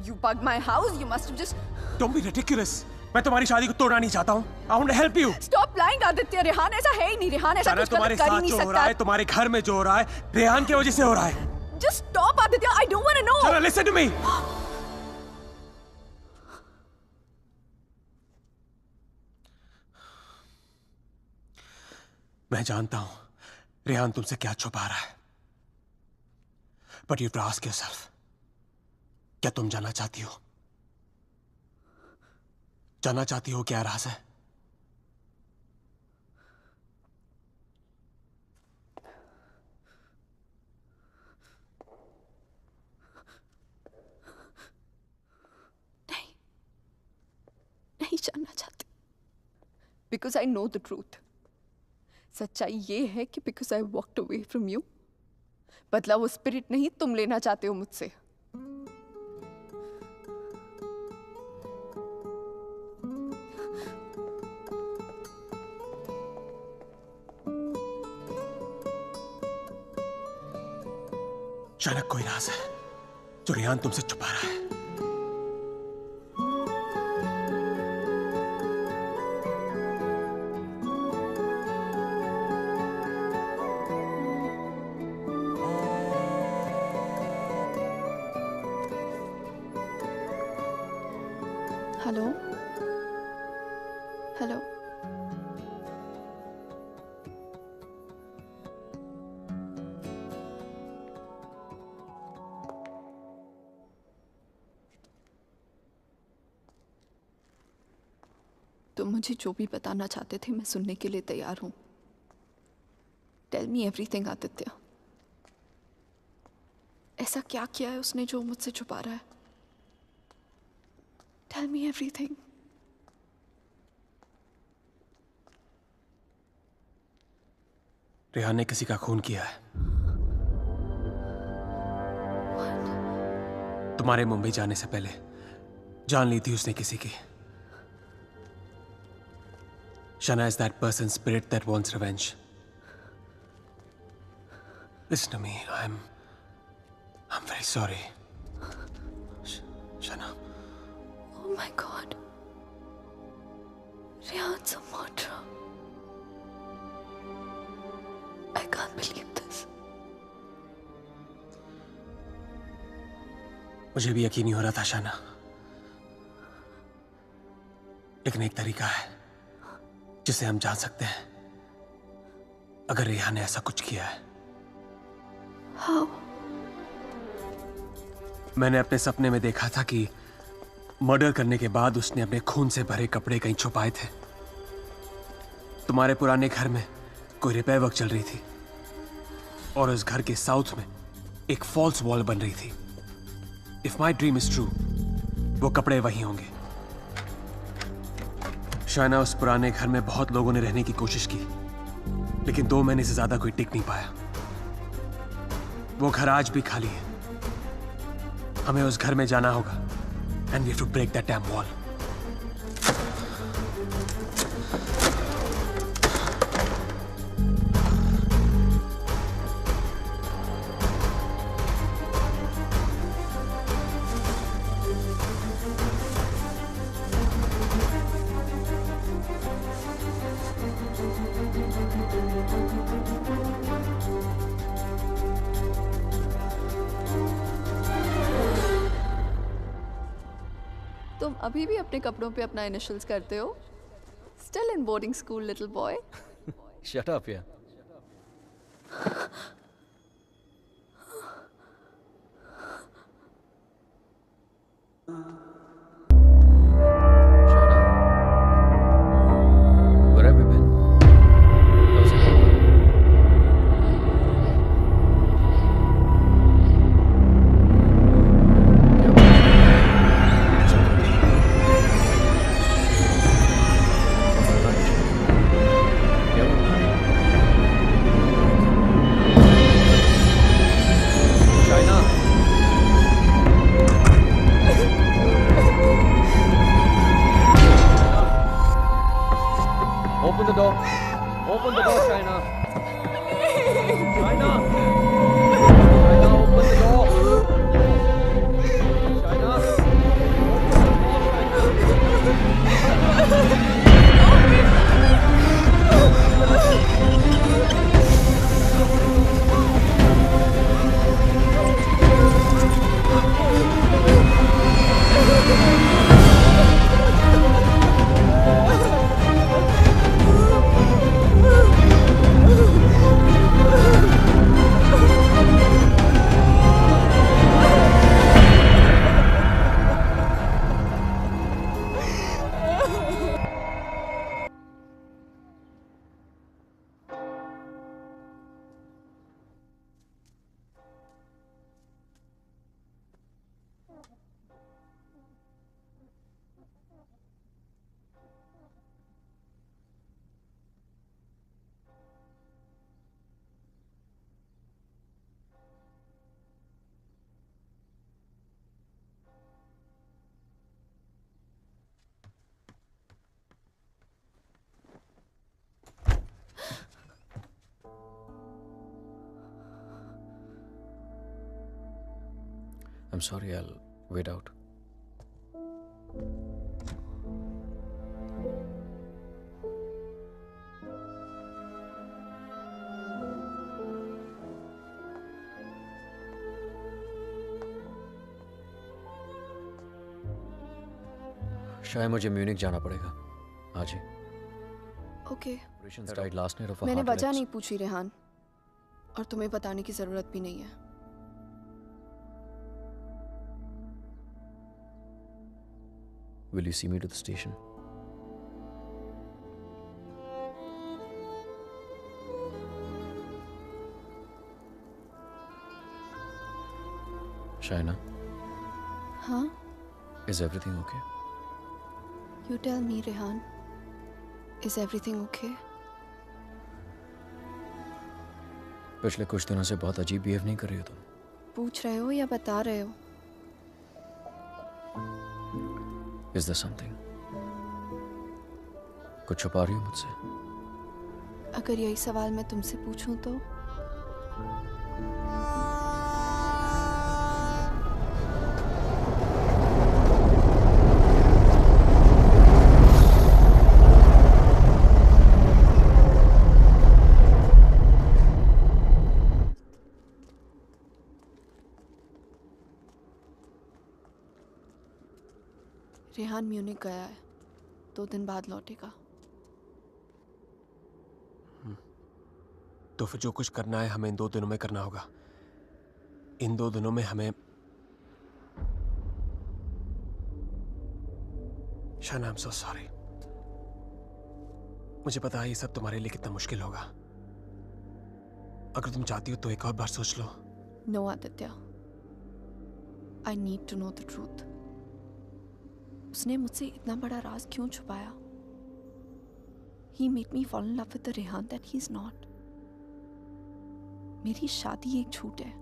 You bugged my house. You must have just. Don't be ridiculous. मैं तुम्हारी शादी को तोड़ना नहीं चाहता हूँ. I want to help you. Stop lying, Aditya. Rehan ऐसा है ही नहीं. रेहान ऐसा कुछ तुम्हारे कर ही साथ नहीं जो हो रहा सकता. है, तुम्हारे घर में जो हो रहा है, रेहान की वजह से हो रहा है. Just stop, Aditya. I don't want to know. Chana, listen to me. मैं जानता हूं रेहान तुमसे क्या छुपा रहा है. But you have to ask yourself, क्या तुम जानना चाहती हो? जानना चाहती हो क्या राज है? नहीं जानना चाहती. Because I know the truth. सच्चाई ये है कि because I walked away from you, बदला वो स्पिरिट नहीं तुम लेना चाहते हो मुझसे। अचानक कोई राज है जो रेहान तुमसे छुपा रहा है। हेलो हेलो, तुम मुझे जो भी बताना चाहते थे मैं सुनने के लिए तैयार हूं। Tell me everything Aditya. ऐसा क्या किया है उसने जो मुझसे छुपा रहा है? Tell me everything. रेहान ने किसी का खून किया है। तुम्हारे मुंबई जाने से पहले जान ली थी उसने किसी की। Shana is that person's spirit that wants revenge. Listen to me. I'm very sorry. Shana. Oh my God. Rehan's a murderer. I can't believe this. मुझे भी यकीन नहीं हो रहा था शाना, लेकिन एक तरीका है जिसे हम जान सकते हैं अगर रेहान ने ऐसा कुछ किया है। How? मैंने अपने सपने में देखा था कि मर्डर करने के बाद उसने अपने खून से भरे कपड़े कहीं छुपाए थे। तुम्हारे पुराने घर में कोई रिपेयर वर्क चल रही थी और उस घर के साउथ में एक फॉल्स वॉल बन रही थी। If my dream is true, वो कपड़े वही होंगे। शायना, उस पुराने घर में बहुत लोगों ने रहने की कोशिश की, लेकिन 2 महीने से ज्यादा कोई टिक नहीं पाया। वो घर आज भी खाली है। हमें उस घर में जाना होगा and we have to break that damn wall. तुम अभी भी अपने कपड़ों पे अपना इनिशियल्स करते हो? Still in boarding school, little boy. Shut up, yeah. Where have you been? How's it going? I'm sorry, I'll wait out. शायद मुझे म्यूनिक जाना पड़ेगा आज ही। Okay. Operations died last night of a मैंने heart वजह attacks. नहीं पूछी रेहान, और तुम्हें बताने की जरूरत भी नहीं है। Will you see me to the station? Shaina, हाँ? is everything okay? You tell me, Rehan. Is everything okay? पिछले कुछ दिनों से बहुत अजीब बिहेव नहीं कर रही हो तुम। पूछ रहे हो या बता रहे हो? Is there something? कुछ छुपा रही हो मुझसे? अगर यही सवाल मैं तुमसे पूछूं तो? रेहान म्यूनिक गया है, 2 दिन बाद लौटेगा। तो फिर जो कुछ करना है हमें इन 2 दिनों में करना होगा। इन 2 दिनों में हमें शाना, I'm so sorry। मुझे पता है ये सब तुम्हारे लिए कितना मुश्किल होगा। अगर तुम चाहती हो तो एक और बार सोच लो। No, Aditya. I need to know the truth। उसने मुझसे इतना बड़ा राज क्यों छुपाया? He made me fall in love with the Rehan that he's not। मेरी शादी एक झूठ है,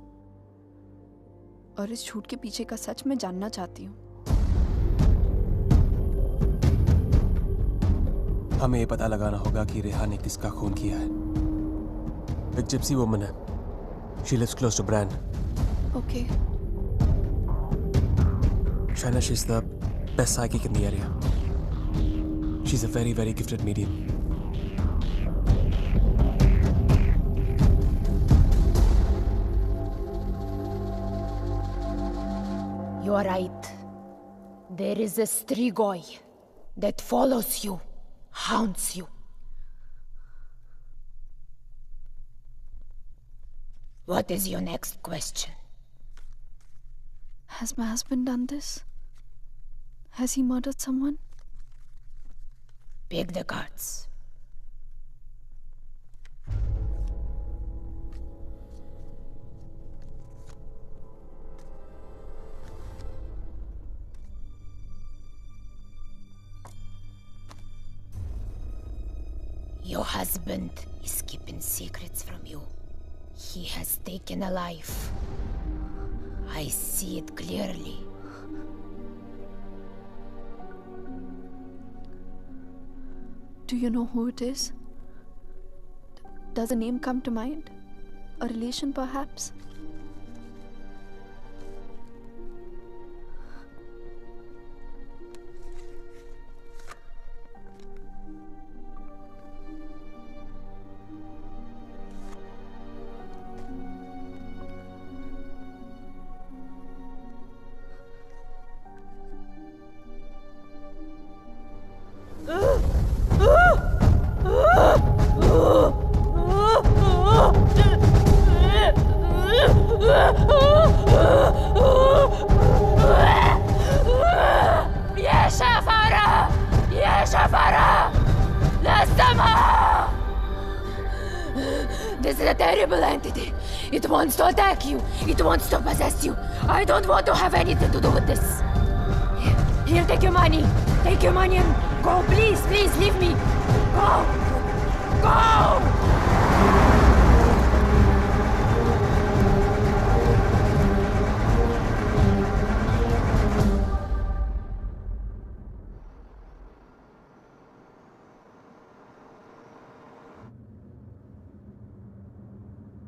और इस झूठ के पीछे का सच मैं जानना चाहती हूँ। हमें ये पता लगाना होगा कि रेहान ने किसका खून किया है। एक जिप्सी वुमन है। She lives close to Bran। Okay। Shaina, she's the best psychic in the area। She's a very, very gifted medium। You are right। There is a Strigoi that follows you, haunts you। What is your next question? Has my husband done this? Has he murdered someone? Pick the cards। Your husband is keeping secrets from you। He has taken a life। I see it clearly। Do you know who it is? Does a name come to mind? A relation, perhaps? This is a terrible entity. It wants to attack you. It wants to possess you. I don't want to have anything to do with this. Here, take your money. Take your money and go. Please, please, leave me. Go. Go!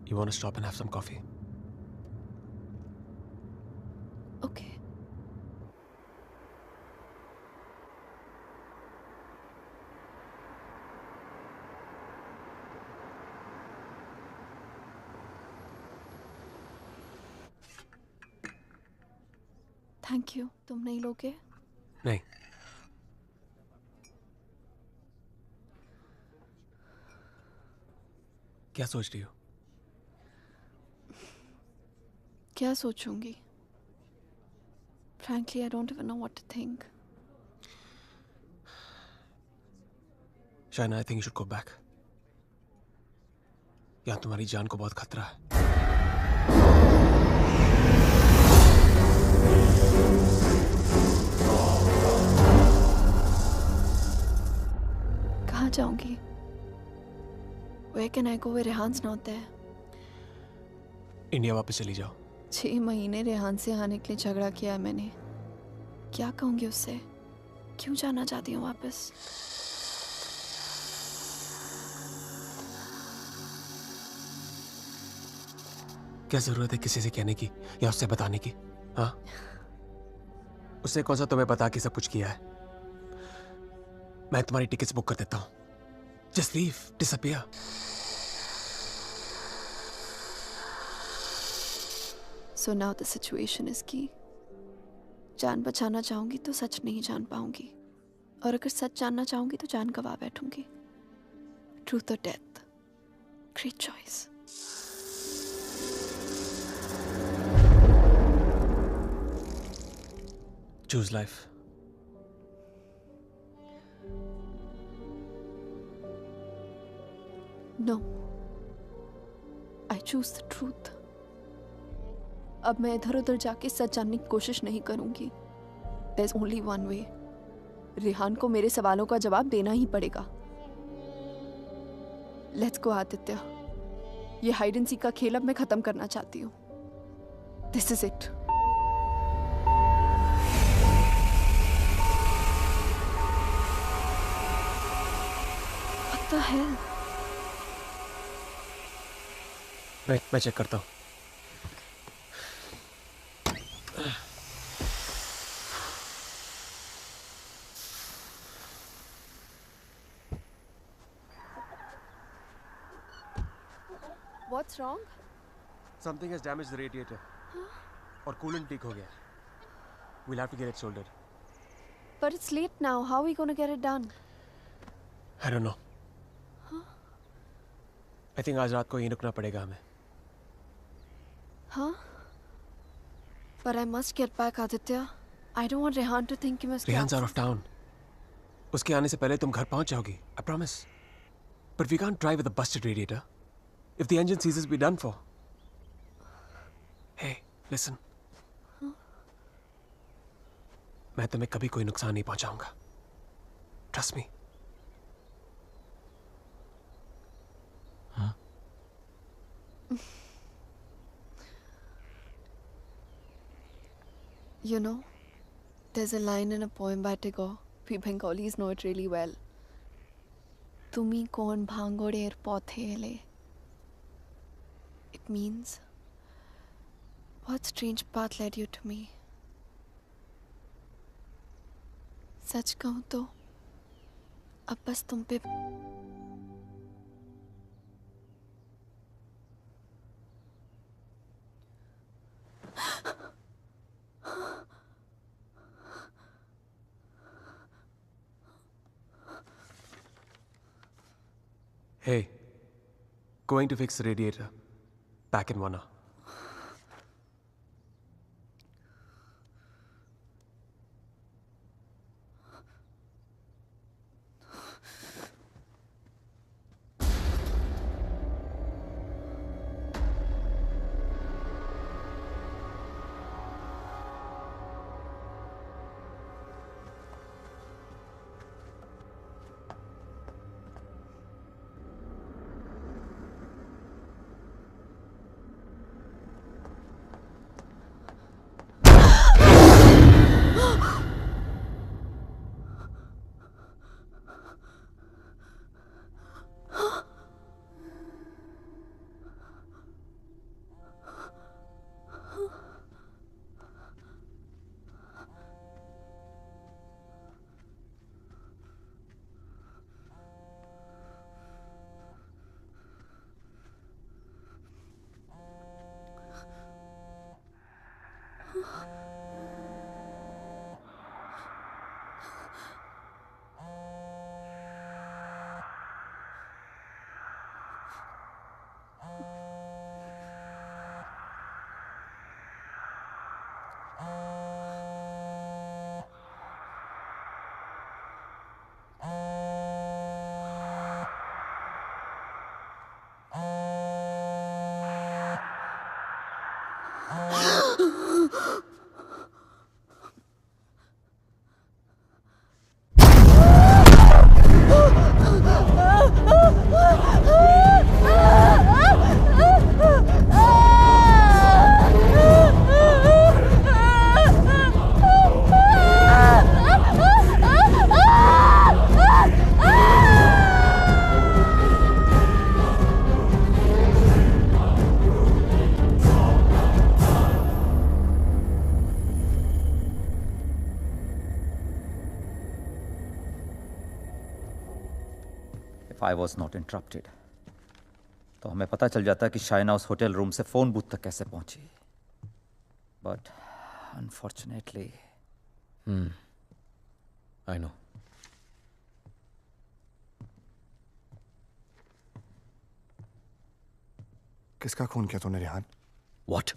You want to stop and have some coffee? Thank you. तुम नहीं लोगे? नहीं। क्या सोच रही हो? क्या सोचूंगी? Frankly, I don't even know what to think. Shaina, I think you should go back. यहाँ तुम्हारी जान को बहुत खतरा है। कहाँ जाऊंगी? Where can I go where Rehan's not there? India वापस चली जाओ। 6 महीने रेहान से आने के लिए झगड़ा किया है मैंने। क्या कहूंगी उससे? क्यों जाना चाहती हूँ वापस? क्या जरूरत है किसी से कहने की या उससे बताने की? हाँ, उससे कौन सा तुम्हें बता के सब कुछ किया है? मैं तुम्हारी टिकट्स बुक कर देता हूँ। Just leave, disappear. So now the situation is key. जान बचाना चाहूंगी तो सच नहीं जान पाऊंगी, और अगर सच जानना चाहूंगी तो जान गवा बैठूंगी। Truth or death? Great choice. Choose life. No. I choose the truth. अब मैं इधर उधर जाके सच जानने की कोशिश नहीं करूंगी। There's only one way. Rehan को मेरे सवालों का जवाब देना ही पड़ेगा। Let's go, Aditya. ये हाइड एंड सीक का खेल अब मैं खत्म करना चाहती हूँ। This is it. What the hell? मैं चेक करता हूँ। What's wrong? Something has damaged the radiator. और कूलेंट लीक हो गया। We'll have to get it soldered. But it's late now. How are we going to get it done? I don't know. I think आज रात को यहीं रुकना पड़ेगा हमें। Huh? But I must get back, Aditya. I don't want Rehan to think he must. Rehan's out of town. उसके आने से पहले तुम घर पहुंच जाओगी। I promise. But we can't drive with a busted radiator. If the engine seizes, we're done for. Hey, listen. मैं तुम्हें कभी कोई नुकसान नहीं पहुंचाऊंगा। Trust me. You know, there's a line in a poem by Tagore. We Bengalis know it really well. Tumi kon bhangoder pothele. It means, what strange path led you to me? सच कहूं तो अब बस तुम पे Hey, going to fix the radiator. Back in 1 hour. If I was not interrupted तो हमें पता चल जाता कि शाइना उस होटल रूम से फोन बूथ तक कैसे पहुंची, बट अनफॉर्चुनेटली आई नो। किसका खून किया तूने रेहान? व्हाट?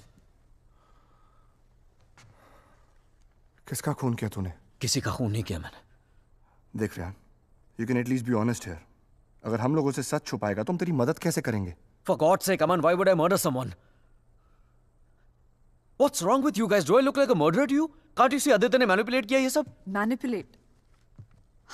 किसका खून किया तूने? किसी का खून नहीं किया मैंने। देख Rehan, you can at least be honest here. अगर हम लोगों से सच छुपाएगा तो हम तेरी मदद कैसे करेंगे? For God's sake, Aman, why would I murder someone? What's wrong with you guys? Do I look like a murderer to you? Can't you see Aditya ने manipulate किया ये सब? Manipulate?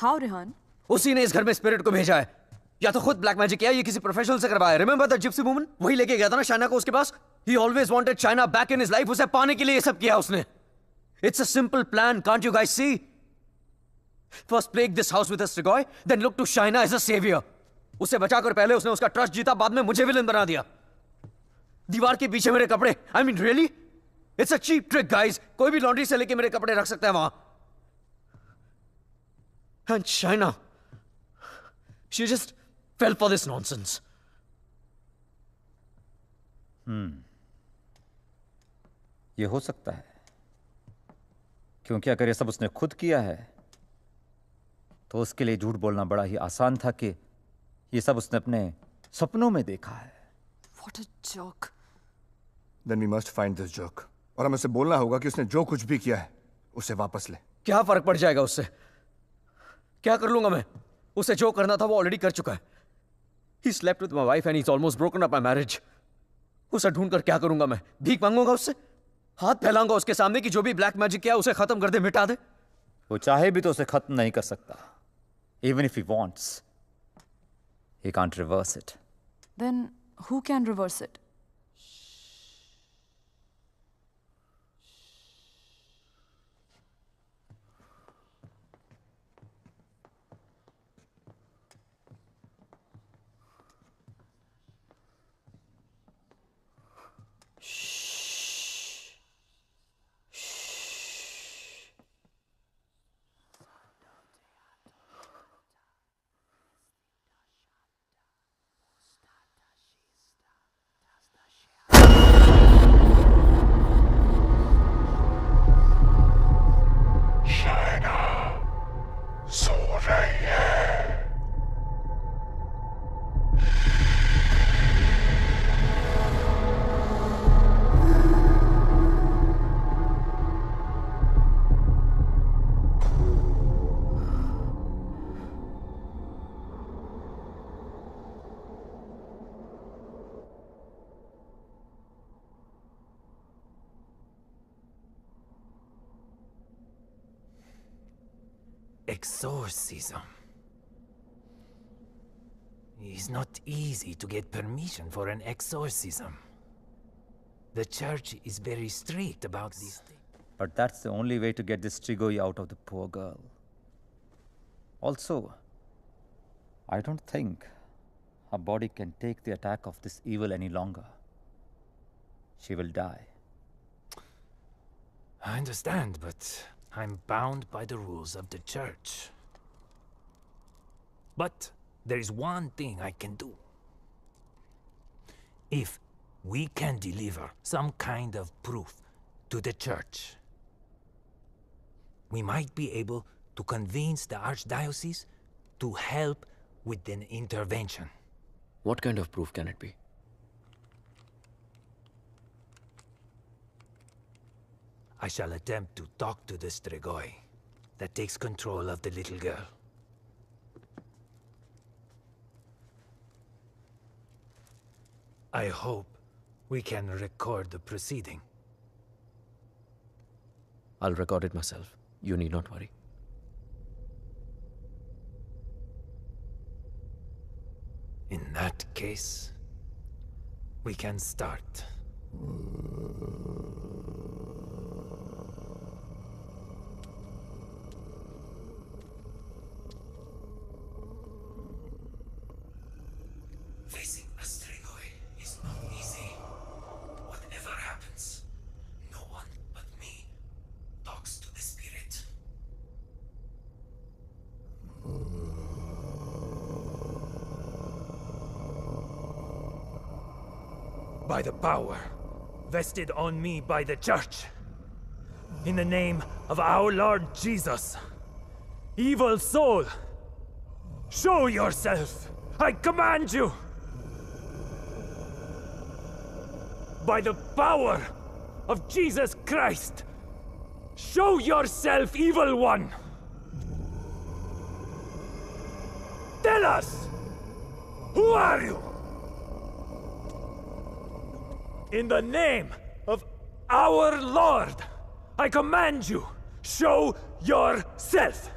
How, Rehan? उसी ने इस घर में स्पिरिट को भेजा है। या तो खुद ब्लैक मैजिक किया, ये किसी प्रोफेशनल से करवाया। Remember the gypsy woman? वही लेके गया था ना शाइना को उसके पास। He always wanted Shaina back in his life. उसे पाने के लिए ये सब किया उसने। It's a simple plan. Can't you guys see? First plague this house with a Strigoi, then look to Shaina as a savior. उसे बचाकर पहले उसने उसका ट्रस्ट जीता, बाद में मुझे विलन बना दिया। दीवार के पीछे मेरे कपड़े। I mean, really? It's a cheap trick, guys. कोई भी लॉन्ड्री से लेके मेरे कपड़े रख सकता है वहां। And Shaina, she just fell for this nonsense. ये हो सकता है, क्योंकि अगर ये सब उसने खुद किया है तो उसके लिए झूठ बोलना बड़ा ही आसान था कि ये सब उसने अपने सपनों में देखा है। What a joke. Then we must find this joke. और हमें उसे बोलना होगा कि उसने जो कुछ भी किया है उसे वापस ले। क्या फर्क पड़ जाएगा उससे? क्या कर लूंगा मैं? उसे जो करना था वो ऑलरेडी कर चुका है। He slept with my wife and he's almost broken up my marriage. उसे ढूंढकर क्या करूंगा मैं? भीख मांगूंगा उससे? हाथ फैलाऊंगा उसके सामने कि जो भी ब्लैक मैजिक किया उसे खत्म कर दे, मिटा दे? वो चाहे भी तो उसे खत्म नहीं कर सकता। Even if he wants, he can't reverse it. Then who can reverse it? Exorcism. It's not easy to get permission for an exorcism. The church is very strict about these things. But that's the only way to get this Strigoi out of the poor girl. Also, I don't think her body can take the attack of this evil any longer. She will die. I understand, but I'm bound by the rules of the church. But there is one thing I can do. If we can deliver some kind of proof to the church, we might be able to convince the archdiocese to help with an intervention. What kind of proof can it be? I shall attempt to talk to the Strigoi that takes control of the little girl. I hope we can record the proceeding. I'll record it myself. You need not worry. In that case, we can start. Facing a Strigoi is not easy. Whatever happens, no one but me talks to the spirit. by the power vested on me by the Church. In the name of our Lord Jesus, evil soul, show yourself! I command you! By the power of Jesus Christ, show yourself, evil one! Tell us! Who are you? In the name of our Lord, I command you, show yourself!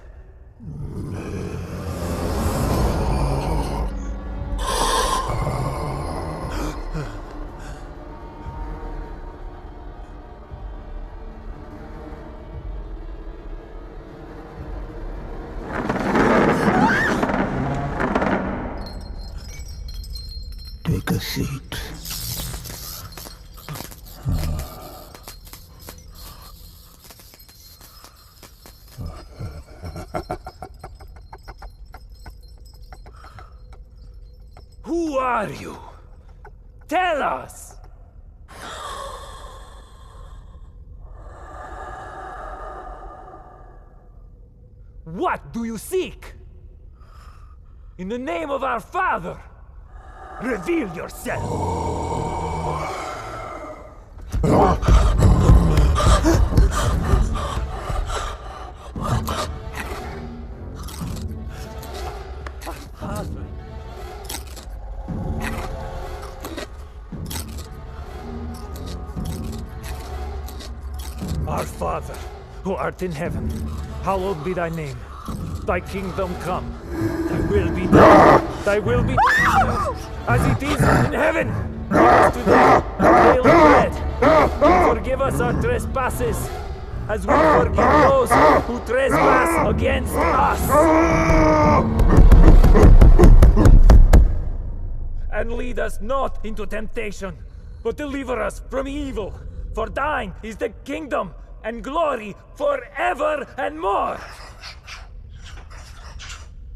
Take a seat. Who are you? Tell us! What do you seek? In the name of our Father, reveal yourself! Our Father, who art in heaven, hallowed be thy name. Thy kingdom come. Thy will be done. Thy will be done as it is in heaven. Give us today our daily bread. And forgive us our trespasses, as we forgive those who trespass against us. And lead us not into temptation, but deliver us from evil. For thine is the kingdom and glory forever and more.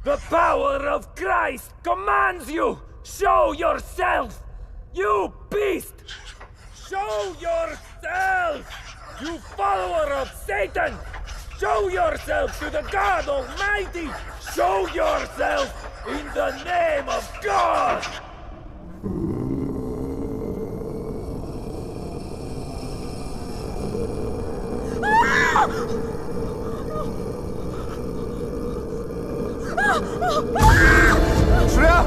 The power of Christ commands you! Show yourself! You beast! Show yourself! You follower of Satan! Show yourself to the God Almighty! Show yourself in the name of God! Shreya!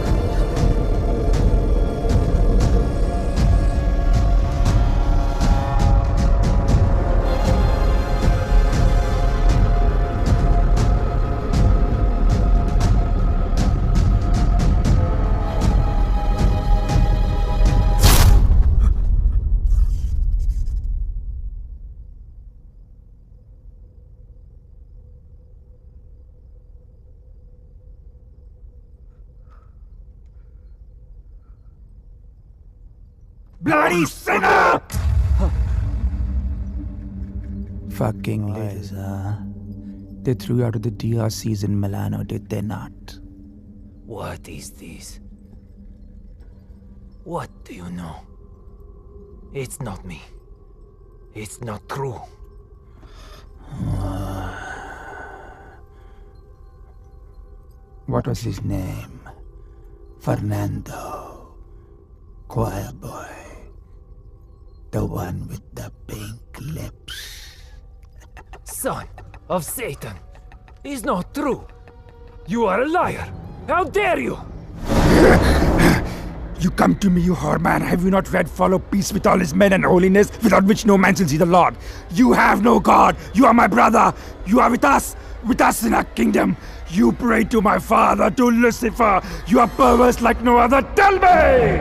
Bloody sinner! Fucking Liza. They threw you out of the DRCs in Milano, did they not? What is this? What do you know? It's not me. It's not true. What was his name? Fernando. Choir boy. The one with the pink lips. Son of Satan! Is not true! You are a liar! How dare you! You come to me, you whore man. Have you not read Follow Peace with all his men and holiness, without which no man shall see the Lord? You have no God. You are my brother. You are with us in our kingdom. You pray to my father, to Lucifer. You are perverse like no other. Tell me!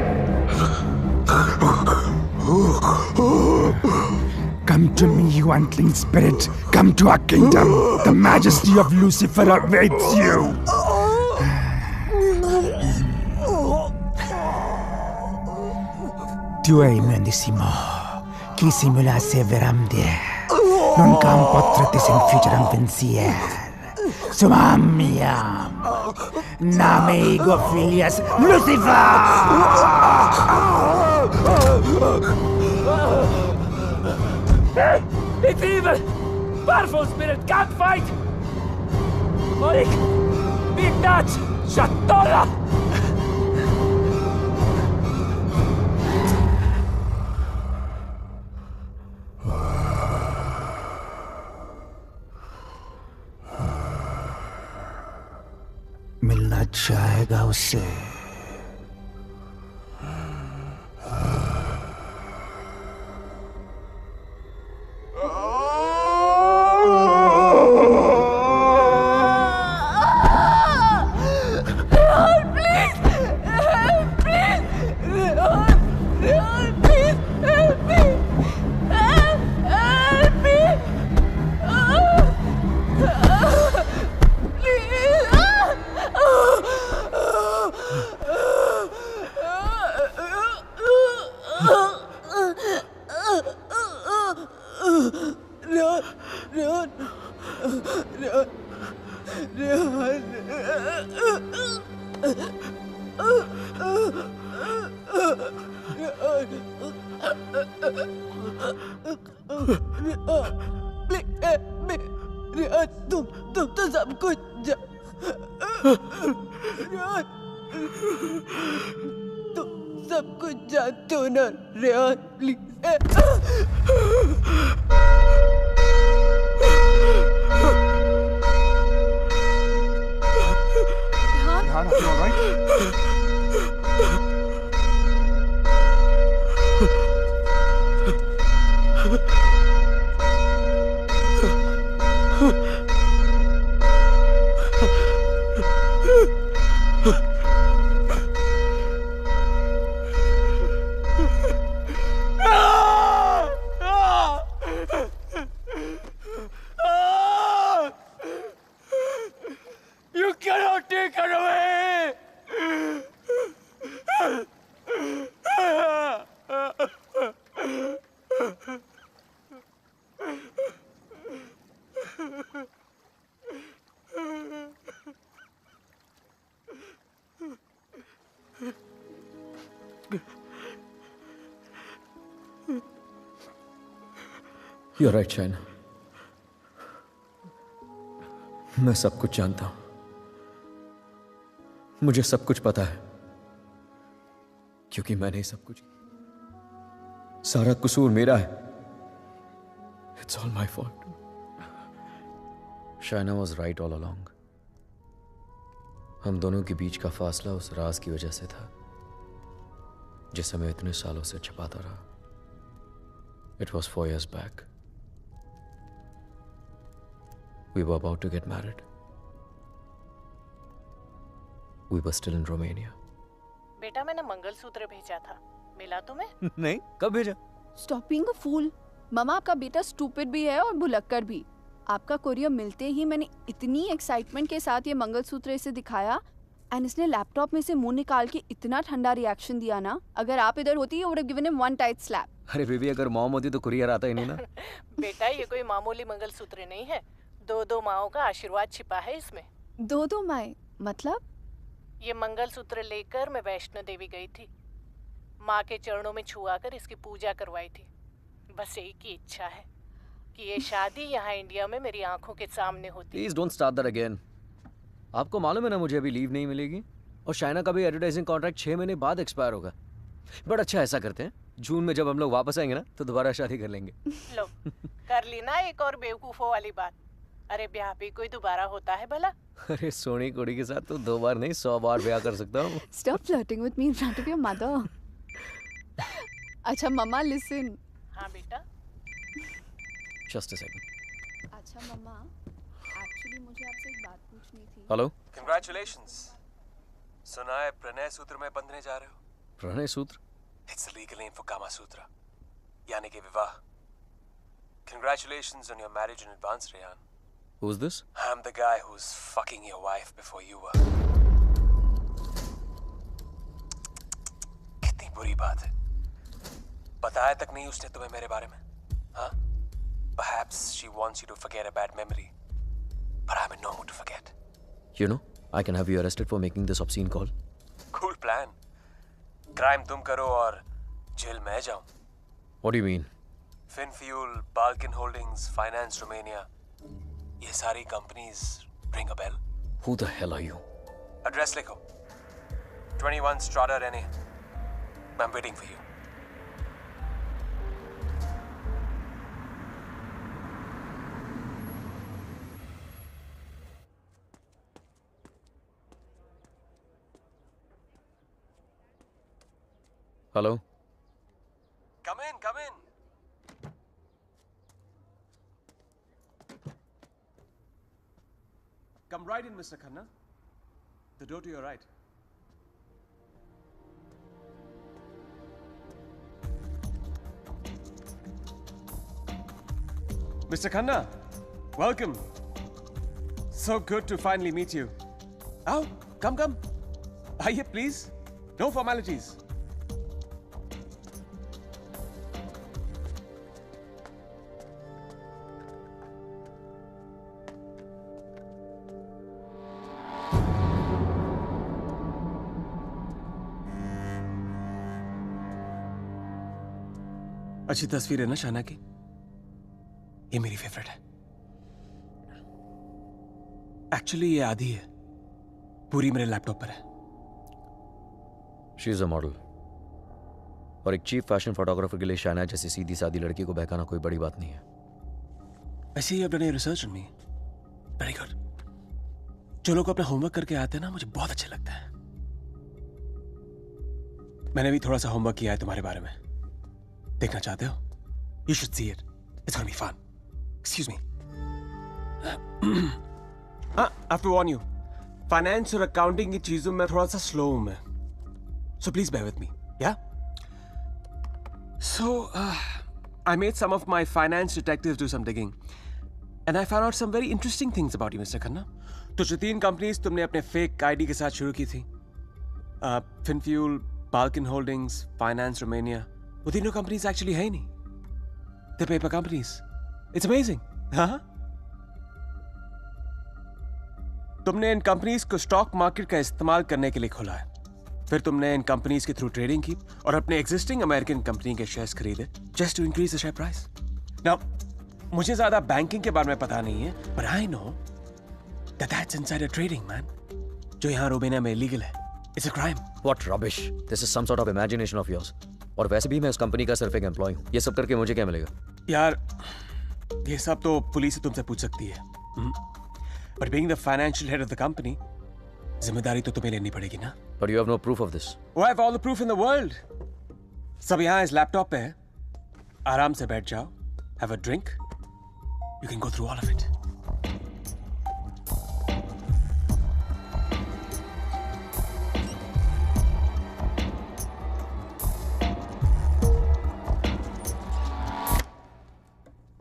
Come to me, you unclean spirit. Come to our kingdom. The majesty of Lucifer awaits you. Tu hai medesimo, chi simulasse veramde, non can potrete sen fuggire un pensiero. Sumamiam. Name ego filius Lucifer. It's evil! Powerful spirit can't fight! Orik! Big Dutch! Shatola! मिलना चाहेगा उससे. तुम तो सब कुछ तुम सब कुछ जानते हो ना Rehan please. Rehan, are you all right? You cannot take her away! You're right, Shaina. मैं सब कुछ जानता हूं. मुझे सब कुछ पता है क्योंकि मैंने ही सब कुछ किया. सारा कसूर मेरा है. It's all my fault. Shaina was right all along. हम दोनों के बीच का फासला उस राज की वजह से था जिसे मैं इतने सालों से छिपाता रहा. It was 4 years back. We were about to get married. We were still in Romania. बेटा मैंने मंगलसूत्र भेजा था. मिला तुम्हें? नहीं, कब भेजा? Stop being a fool. मामा आपका बेटा स्टूपिड भी है और भुलक्कर भी. आपका कोरियर मिलते ही मैंने इतनी एक्साइटमेंट के साथ ये मंगलसूत्र इसे दिखाया एंड इसने लैपटॉप में से मुंह निकाल के इतना ठंडा रिएक्शन दिया ना. अगर आप इधर होती you would have given him one tight slap. अरे बेबी, अगर मॉम होती तो कुरियर आता ही नहीं ना. बेटा ये कोई मामूली मंगलसूत्र नहीं है. 2 माओं का आशीर्वाद छिपा है इसमें. 2 माएं मतलब? ये मंगलसूत्र लेकर मैं वैष्णो देवी गई थी. माँ के चरणों में छुआ कर इसकी पूजा करवाई थी. बस एक ही इच्छा है कि ये शादी यहाँ इंडिया में मेरी आंखों के सामने होती. Please don't start that again. आपको मालूम है ना मुझे अभी लीव नहीं मिलेगी और शाइना का भी एडवर्टाइजिंग कॉन्ट्रैक्ट 6 महीने बाद एक्सपायर होगा. बट अच्छा ऐसा करते हैं, जून में जब हम लोग वापस आएंगे ना तो दोबारा शादी कर लेंगे. लो कर ली ना एक और बेवकूफों वाली बात. अरे ब्याह भी कोई दोबारा होता है भला? अरे सोनी कुड़ी के साथ तो 2 बार नहीं 100 बार ब्याह कर सकता हूँ. Stop flirting with me in front of your mother. अच्छा मम्मा listen. हाँ बेटा. Just a second. अच्छा मम्मा, actually मुझे आपसे एक बात पूछनी थी. Hello? Congratulations. सुना है प्रणय सूत्र में बंधने जा रहे हो? प्रणय सूत्र? It's the legal name for Kama Sutra. यानी कि विवाह. Congratulations on your marriage in advance, Rehan. Who's this? I'm the guy who's fucking your wife before you were. कितनी बुरी बात है. बताया तक नहीं उसने तुम्हें मेरे बारे में. हाँ? Perhaps she wants you to forget a bad memory. but I'm in no mood to forget. You know, I can have you arrested for making this obscene call. Cool plan. Crime तुम करो और jail मैं जाऊं. What do you mean? Finfuel, Balkan Holdings, Finance Romania. ये सारी companies ring a bell. Who the hell are you? Address लिखो. 21 Strada Rene. I'm waiting for you. Hello? Come in, come in. Come right in, Mr. Khanna. The door to your right. Mr. Khanna, welcome. So good to finally meet you. Oh, come. Aye, please. No formalities. अच्छी तस्वीर है ना शाना की? ये मेरी favourite है. Actually ये आधी है. पूरी मेरे लैपटॉप पर है. She is a model. और एक चीफ फैशन फोटोग्राफर के लिए शाना जैसी सीधी सादी लड़की को बहकाना कोई बड़ी बात नहीं है. ऐसे ही अपने research on me. Very good. जो लोग अपना होमवर्क करके आते हैं ना, मुझे बहुत अच्छा लगता है. मैंने भी थोड़ा सा होमवर्क किया है तुम्हारे बारे में. देखना चाहते हो? You should see it. It's gonna be fun. Excuse me. I have to warn you. Finance और accounting की चीजों में थोड़ा सा slow हूँ मैं. So please bear with me. Yeah? So, I made some of my finance detectives do some digging. And I found out some very interesting things about you, Mr. Khanna. तो जो 3 companies तुमने अपने fake ID के साथ शुरू की थी. Finfuel, Balkan Holdings, Finance Romania. वो तीनों कंपनीज एक्चुअली है ही नहीं. They're paper companies. It's amazing. हाँ? तुमने इन कंपनीज को स्टॉक मार्केट का इस्तेमाल करने के लिए खोला है. फिर तुमने इन कंपनीज के थ्रू ट्रेडिंग की और अपने एग्जिस्टिंग अमेरिकन कंपनी के शेयर्स खरीदे just to increase the share price. Now मुझे ज्यादा बैंकिंग के बारे में पता नहीं है, but I know that that's insider trading, man. जो यहाँ रोमेनिया में इलीगल है. It's a crime. What rubbish. This is some sort of imagination of yours. और वैसे भी मैं उस कंपनी का सिर्फ एक एम्प्लॉय हूँ. ये सब करके मुझे क्या मिलेगा? यार, ये सब तो पुलिस से तुमसे पूछ सकती है. But being the financial head of the company, जिम्मेदारी तो तुम्हें लेनी पड़ेगी ना. But you have no proof of this. Oh, I have all the proof in the world. सब यहाँ इस लैपटॉप पे है. आराम से बैठ जाओ. Have a drink. You can go through all of it.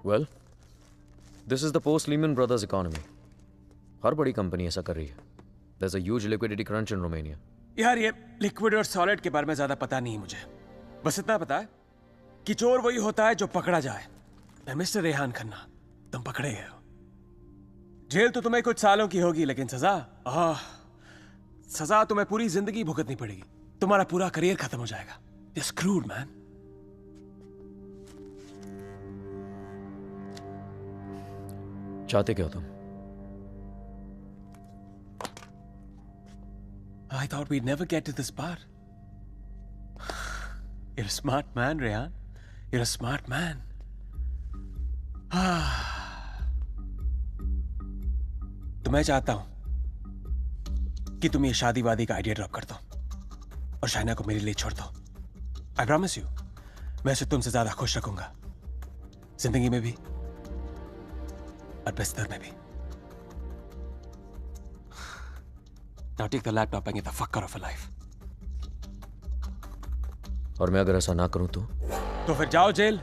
Well, this is the post-Lehman Brothers economy. हर बड़ी कंपनी ऐसा कर रही है. There's a huge liquidity crunch in Romania. यार ये लिक्विड और सॉलिड के बारे में ज्यादा पता नहीं है मुझे. बस इतना पता है कि चोर वही होता है जो पकड़ा जाए. मिस्टर रेहान खन्ना, तुम पकड़े गए हो. जेल तो तुम्हें कुछ सालों की होगी, लेकिन सजा तुम्हें पूरी जिंदगी भुगतनी पड़ेगी. तुम्हारा पूरा करियर खत्म हो जाएगा. You're screwed, man. चाहते क्या हो तुम? I thought we'd never get to this part. You're a smart man, Rehan. You're a smart man. तो मैं चाहता हूं कि तुम ये शादी वादी का आइडिया ड्रॉप कर दो और शाइना को मेरे लिए छोड़ दो. I promise you, मैं उसे तुमसे ज्यादा खुश रखूंगा. जिंदगी में भी और बिस्तर में भी. Now take the laptop and get the fuck out of her life. और मैं अगर ऐसा ना करूं तो फिर जाओ जेल.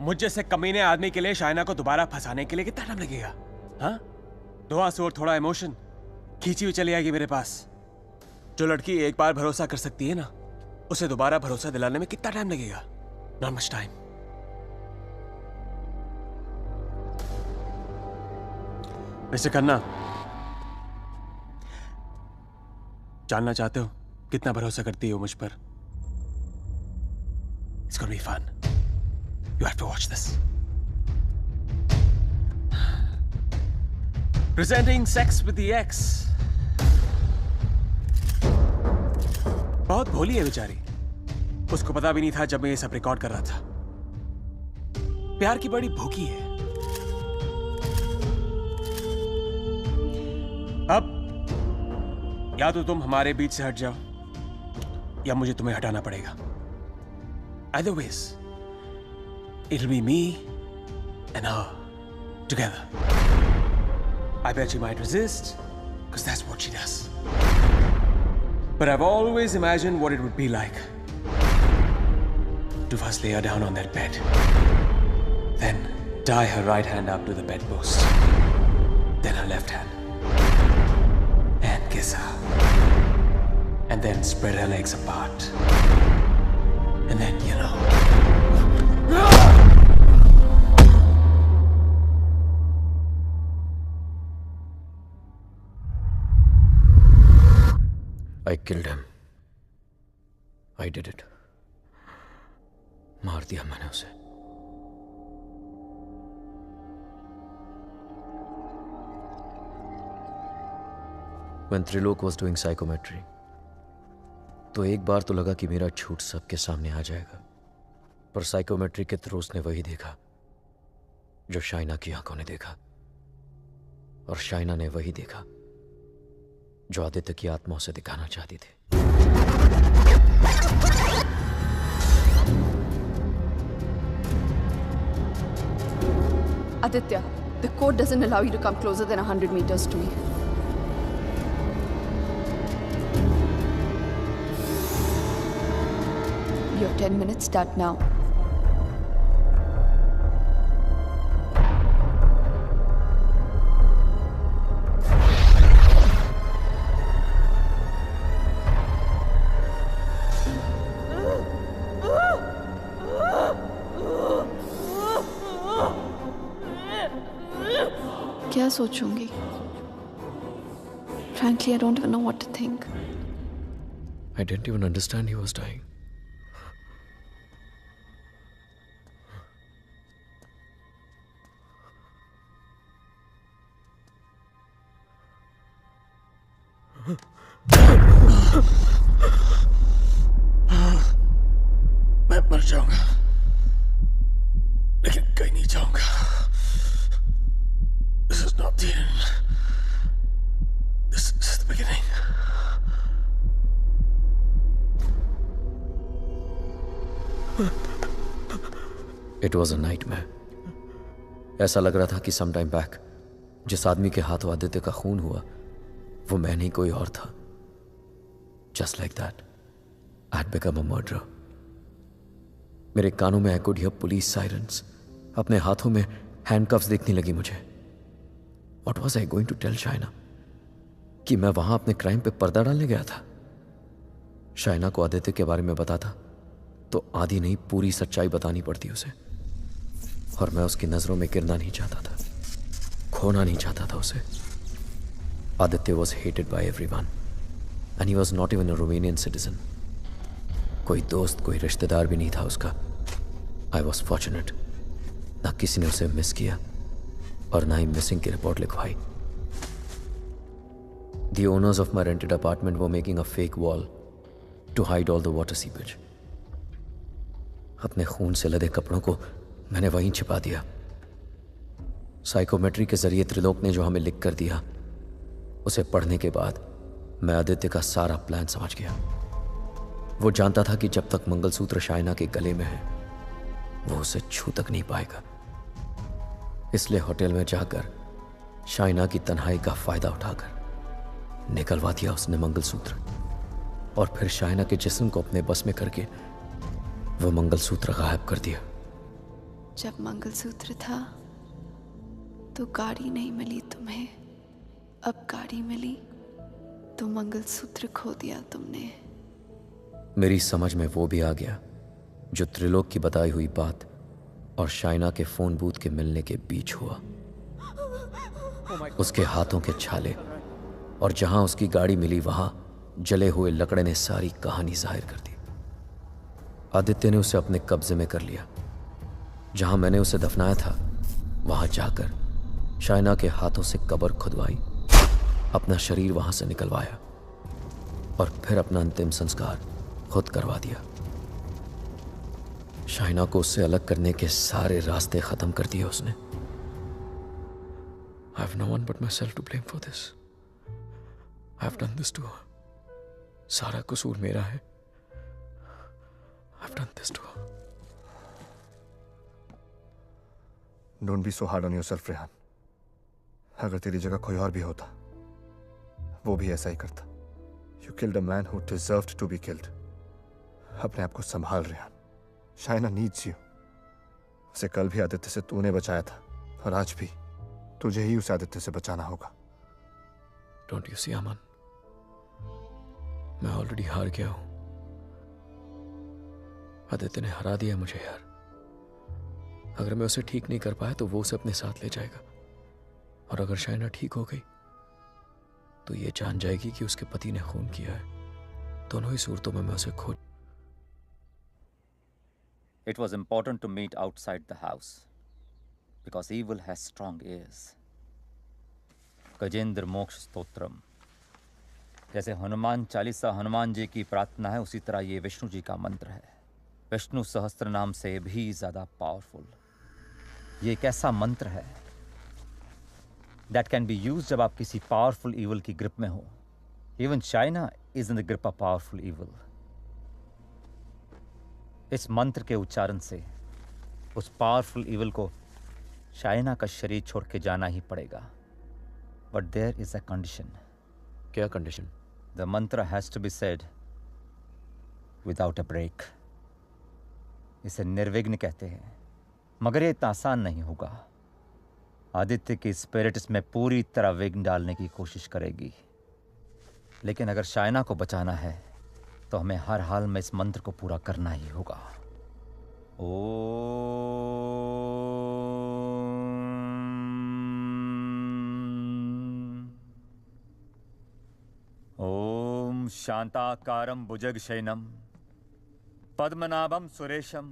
मुझ जैसे कमीने आदमी के लिए शाइना को दोबारा फंसाने के लिए कितना टाइम लगेगा? हाँ? 2 आंसू और थोड़ा इमोशन खींची हुई चली आएगी मेरे पास. जो लड़की एक बार भरोसा कर सकती है ना, उसे दोबारा भरोसा दिलाने में कितना टाइम लगेगा? Not much time. Mister Khanna, जानना चाहते हो कितना भरोसा करती हो मुझ पर? It's gonna be fun. You have to watch this. Presenting Sex with the Ex. बहुत भोली है बेचारी। उसको पता भी नहीं था जब मैं ये सब रिकॉर्ड कर रहा था। प्यार की बड़ी भूखी है। अब या तो तुम हमारे बीच से हट जाओ या मुझे तुम्हें हटाना पड़ेगा। Either ways, it'll be me and her together. I bet she might resist, because that's what she does. But I've always imagined what it would be like to first lay her down on that bed, then tie her right hand up to the bedpost, then her left hand, and kiss her, and then spread her legs apart, and then, you know. I killed him. I did it. मार दिया मैंने उसे। When Trilok was doing psychometry, तो एक बार तो लगा कि मेरा झूठ सबके सामने आ जाएगा, पर साइकोमेट्री के थ्रू उसने वही देखा जो शाइना की आंखों ने देखा, और शाइना ने वही देखा जो आदित्य की आत्मा उसे दिखाना चाहती थी। Aditya, the code doesn't allow you to come closer than 100 meters to me. Your 10 minutes start now. क्या सोचूंगी? Frankly, I don't even know what to think. I didn't even understand he was dying. मैं मर जाऊंगा, लेकिन कहीं नहीं जाऊंगा। This is not the end. This is the beginning. It was a nightmare. ऐसा लग रहा था कि some time back जिस आदमी के हाथों आदित्य का खून हुआ वो मैं नहीं कोई और था। Just like that, I had become a murderer. मेरे कानों में I could hear police sirens. अपने हाथों में handcuffs देखने लगी मुझे। What was I going to tell Shaina? कि मैं वहां अपने क्राइम पे पर्दा डालने गया था। शाइना को आदित्य के बारे में बताता तो आधी नहीं पूरी सच्चाई बतानी पड़ती उसे, और मैं उसकी नजरों में गिरना नहीं चाहता था, खोना नहीं चाहता था उसे। Aditya was hated by everyone and he was not even a Romanian citizen. कोई दोस्त कोई रिश्तेदार भी नहीं था उसका। I was fortunate. ना किसी ने उसे मिस किया और ना ही मिसिंग की रिपोर्ट लिखवाई। The owners of my rented apartment were making a fake wall to hide all the water seepage. अपने खून से लदे कपड़ों को मैंने वहीं छिपा दिया। साइकोमेट्री के जरिए त्रिलोक ने जो हमें लिख कर दिया उसे पढ़ने के बाद मैं आदित्य का सारा प्लान समझ गया। वो जानता था कि जब तक मंगलसूत्र शाइना के गले में है वो उसे छू तक नहीं पाएगा। इसलिए होटल में जाकर शाइना की तन्हाई का फायदा उठाकर निकलवा दिया उसने मंगलसूत्र, और फिर शाइना के जिस्म को अपने बस में करके वो मंगलसूत्र गायब कर दिया। जब मंगलसूत्र था तो गाड़ी नहीं मिली तुम्हें, अब गाड़ी मिली तो मंगलसूत्र खो दिया तुमने। मेरी समझ में वो भी आ गया जो त्रिलोक की बताई हुई बात और शाइना के फोन बूथ के मिलने के बीच हुआ। उसके हाथों के छाले, और जहां उसकी गाड़ी मिली वहां जले हुए लकड़े ने सारी कहानी जाहिर कर दी। आदित्य ने उसे अपने कब्जे में कर लिया। जहां मैंने उसे दफनाया था वहां जाकर शाइना के हाथों से कब्र खुदवाई, अपना शरीर वहां से निकलवाया और फिर अपना अंतिम संस्कार खुद करवा दिया। शाइना को उससे अलग करने के सारे रास्ते खत्म कर दिए उसने। I have no one but myself to blame for this. I have done this to her. सारा कसूर मेरा है। I have done this to her. Don't be so hard on yourself, Rehan. अगर तेरी जगह कोई और भी होता, वो भी ऐसा ही करता। You killed a man who deserved to be killed. अपने आप को संभाल रेहान। Shaina needs you. उसे कल भी आदित्य से तूने बचाया था, और आज भी तुझे ही उसे आदित्य से बचाना होगा। Don't you see, अमन? मैं ऑलरेडी हार गया हूं। आदित्य ने हरा दिया मुझे यार। अगर मैं उसे ठीक नहीं कर पाया तो वो उसे अपने साथ ले जाएगा, और अगर शाइना ठीक हो गई तो ये जान जाएगी कि उसके पति ने खून किया है। दोनों ही सूरतों में मैं उसे खो। It was important to meet outside the house because evil has strong ears. Gajendra मोक्ष स्तोत्रम, जैसे हनुमान चालीसा हनुमान जी की प्रार्थना है, उसी तरह ये विष्णु जी का मंत्र है। विष्णु सहस्त्र नाम से भी ज्यादा पावरफुल। ये एक ऐसा मंत्र है that can be used जब आप किसी पावरफुल evil की ग्रिप में हो। Even China is in the grip of powerful evil. इस मंत्र के उच्चारण से उस पावरफुल evil को चाइना का शरीर छोड़ के जाना ही पड़ेगा। But there is a condition. क्या condition? The mantra has to be said without a break. इसे निर्विघ्न कहते हैं, मगर ये इतना आसान नहीं होगा। आदित्य की स्पिरिट इसमें पूरी तरह विघ्न डालने की कोशिश करेगी, लेकिन अगर शाइना को बचाना है तो हमें हर हाल में इस मंत्र को पूरा करना ही होगा। ओम शांताकारं भुजगशयनं पद्मनाभं सुरेशं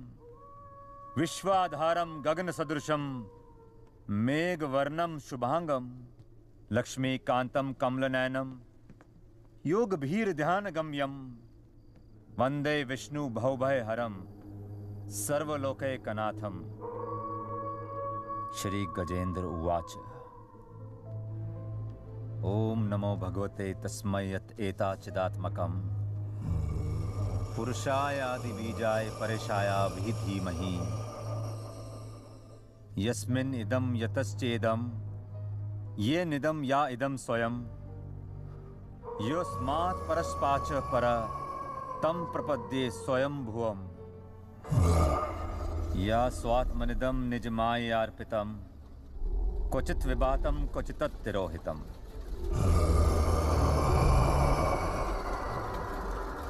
विश्वाधारं गगनसदृशं मेघवर्णं शुभांगं लक्ष्मीकांतं कमलनयनं योगभीर्ध्यानगम्यं वंदे विष्णु भवभयहरं सर्वलोकैकनाथं। श्री गजेंद्र उवाच। ओम नमो भगवते तस्मै यत् एताचिदात्मकं पुरुषाय आदिबीजाय परेशाय धीमहि यस्मिन् इदं यतश्चेदं ये निदं या इदं स्वयं योस्मात् परस्पाच पर तं प्रपद्ये स्वयं भुवम् या स्वात्मनिदं निजमायार्पितं क्वचित् विभातं क्वचित् तिरोहितम्।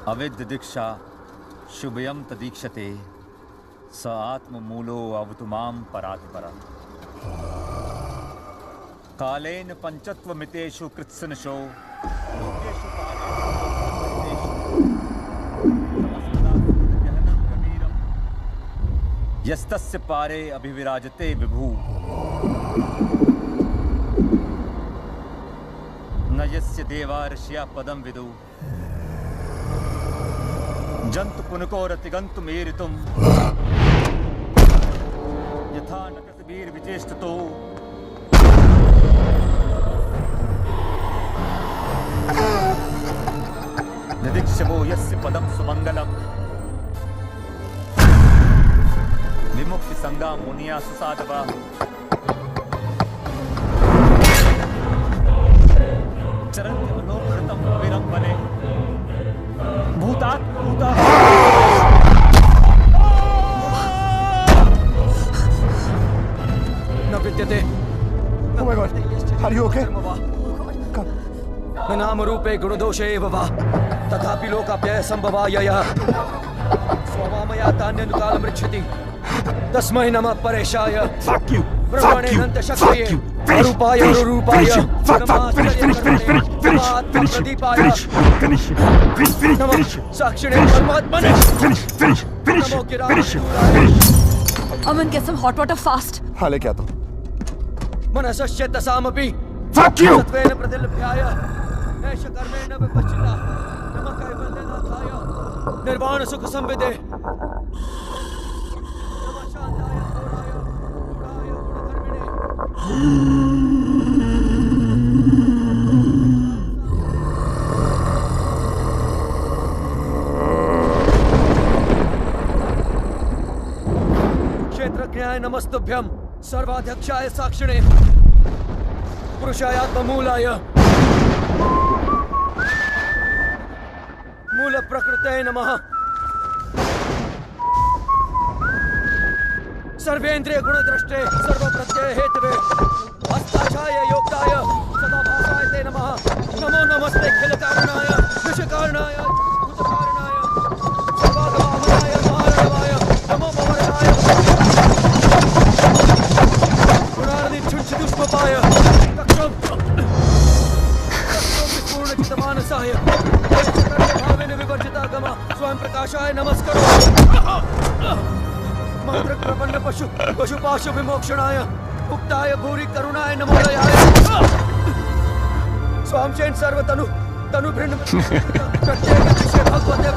अविद्य दीक्षा शुभयं तदीक्षते स आत्ममूलो अवतु मां परात्परम्। कालेन पंचत्वमितेषु कृत्सनशो यस्तस्य पारे अभिविराजते विभु न यस्य देवा ऋषिया पदं विदु जंतु पुनकोरतिगंतु मेरितुम यथा नकसबीर विचेष्टतो निदीक्षवो यस्य पदं सुमंगलम् विमुक्ति संगा मुनिया सुसाधवा चरन्ति मनोकृतं विरंबने भूतात् भूता। न विद्यते। Oh my God, are you okay? न नाम रूपे गुणदोषे एव वा तथापि लोकाप्यय संभवाय यः स्ववामया तान्यनुकालं रक्षति तस्मै नमः परेशाय। Fuck you! ब्रह्मणे अनंत शक्तिये अरूपाय रूपाय नमः साक्षिणे परमात्मने नमो Aman, get some hot water fast. हाँ लेके आता हूँ। मनसस्य दशामपि Fuck you! सत्वेन प्रतिलभ्याय ऐष कर्मेण विपश्चिता नमः कैवल्यनाथाय निर्वाण सुख संविदे नमः शांताय घोराय गुणाय गुणधर्मिणे क्षेत्रज्ञाय नमस्तुभ्यं सर्वाध्यक्षाय साक्षिणे पुरुषायात्ममूलाय मूल प्रकृते नमः सर्वेन्द्रिय गुणद्रष्टे सर्वप्रत्यय हेतवे हस्ताक्षाय योक्ताय सदाभासाय ते नमः नमो नमस्ते खिल कारणाय निष्कारणाय भूतकारणाय सर्वागमामनाय महारणवाय नमो भवरणाय गुणार्दि छुंच दुष्पपाय तक्षम पूर्णचितमानसाय भावेन विवर्जिता गमा स्वयं प्रकाशाय नमस्करो मंत्र प्रपन्न पशुपाशु विमोक्षणाय मुक्ताय भूरि करुणाय नमोदयाय स्वामचेन सर्वतनु तनु भृन्न प्रत्येक विषय भगवते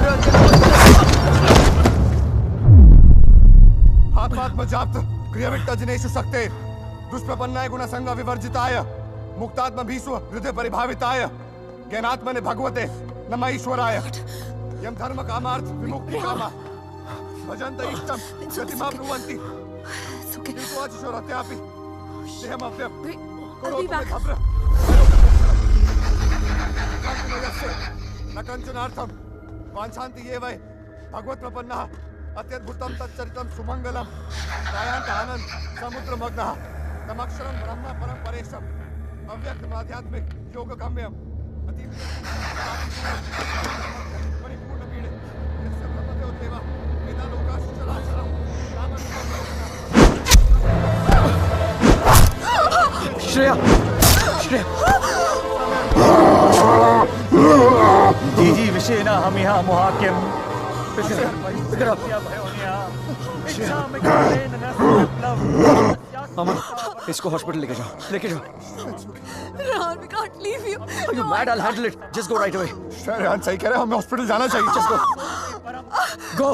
आत्मात्मजाप्त क्रियाविट्ट जनेषु शक्ते दुष्प्रपन्नाय गुणसंग विवर्जिताय मुक्तात्म भीष्व हृदय परिभाविताय ज्ञानात्मने भगवते नमः ईश्वराय यम धर्म कामार्थ विमुक्ति कामा भजन्त इष्टम गतिमाप्नुवन्ति ईश्वरत्यापि देहमव्यं करोतु मे भद्र न कंचनार्थम वाञ्छन्ति ये वै भगवत्प्रपन्नः अत्यद्भुतं तच्चरितं सुमंगलं दायान्त आनंद समुद्रमग्नः तमक्षरं ब्रह्म परं परेशम् अव्यक्तम् आध्यात्मिक योगगम्यम् परिपूर्ण पीडे यस्य ब्रह्मदेव देवा वेदालोकाश्च चराचरम् श्रेया जीजी विषेण हम यहाँ मोहाक्यम अमन इसको हॉस्पिटल लेके जाओ Rehan, we can't leave you. Are you mad? I'll handle it. Just go right away. Rehan सही कह रहे हैं, हमें हॉस्पिटल जाना चाहिए. Just go. Go.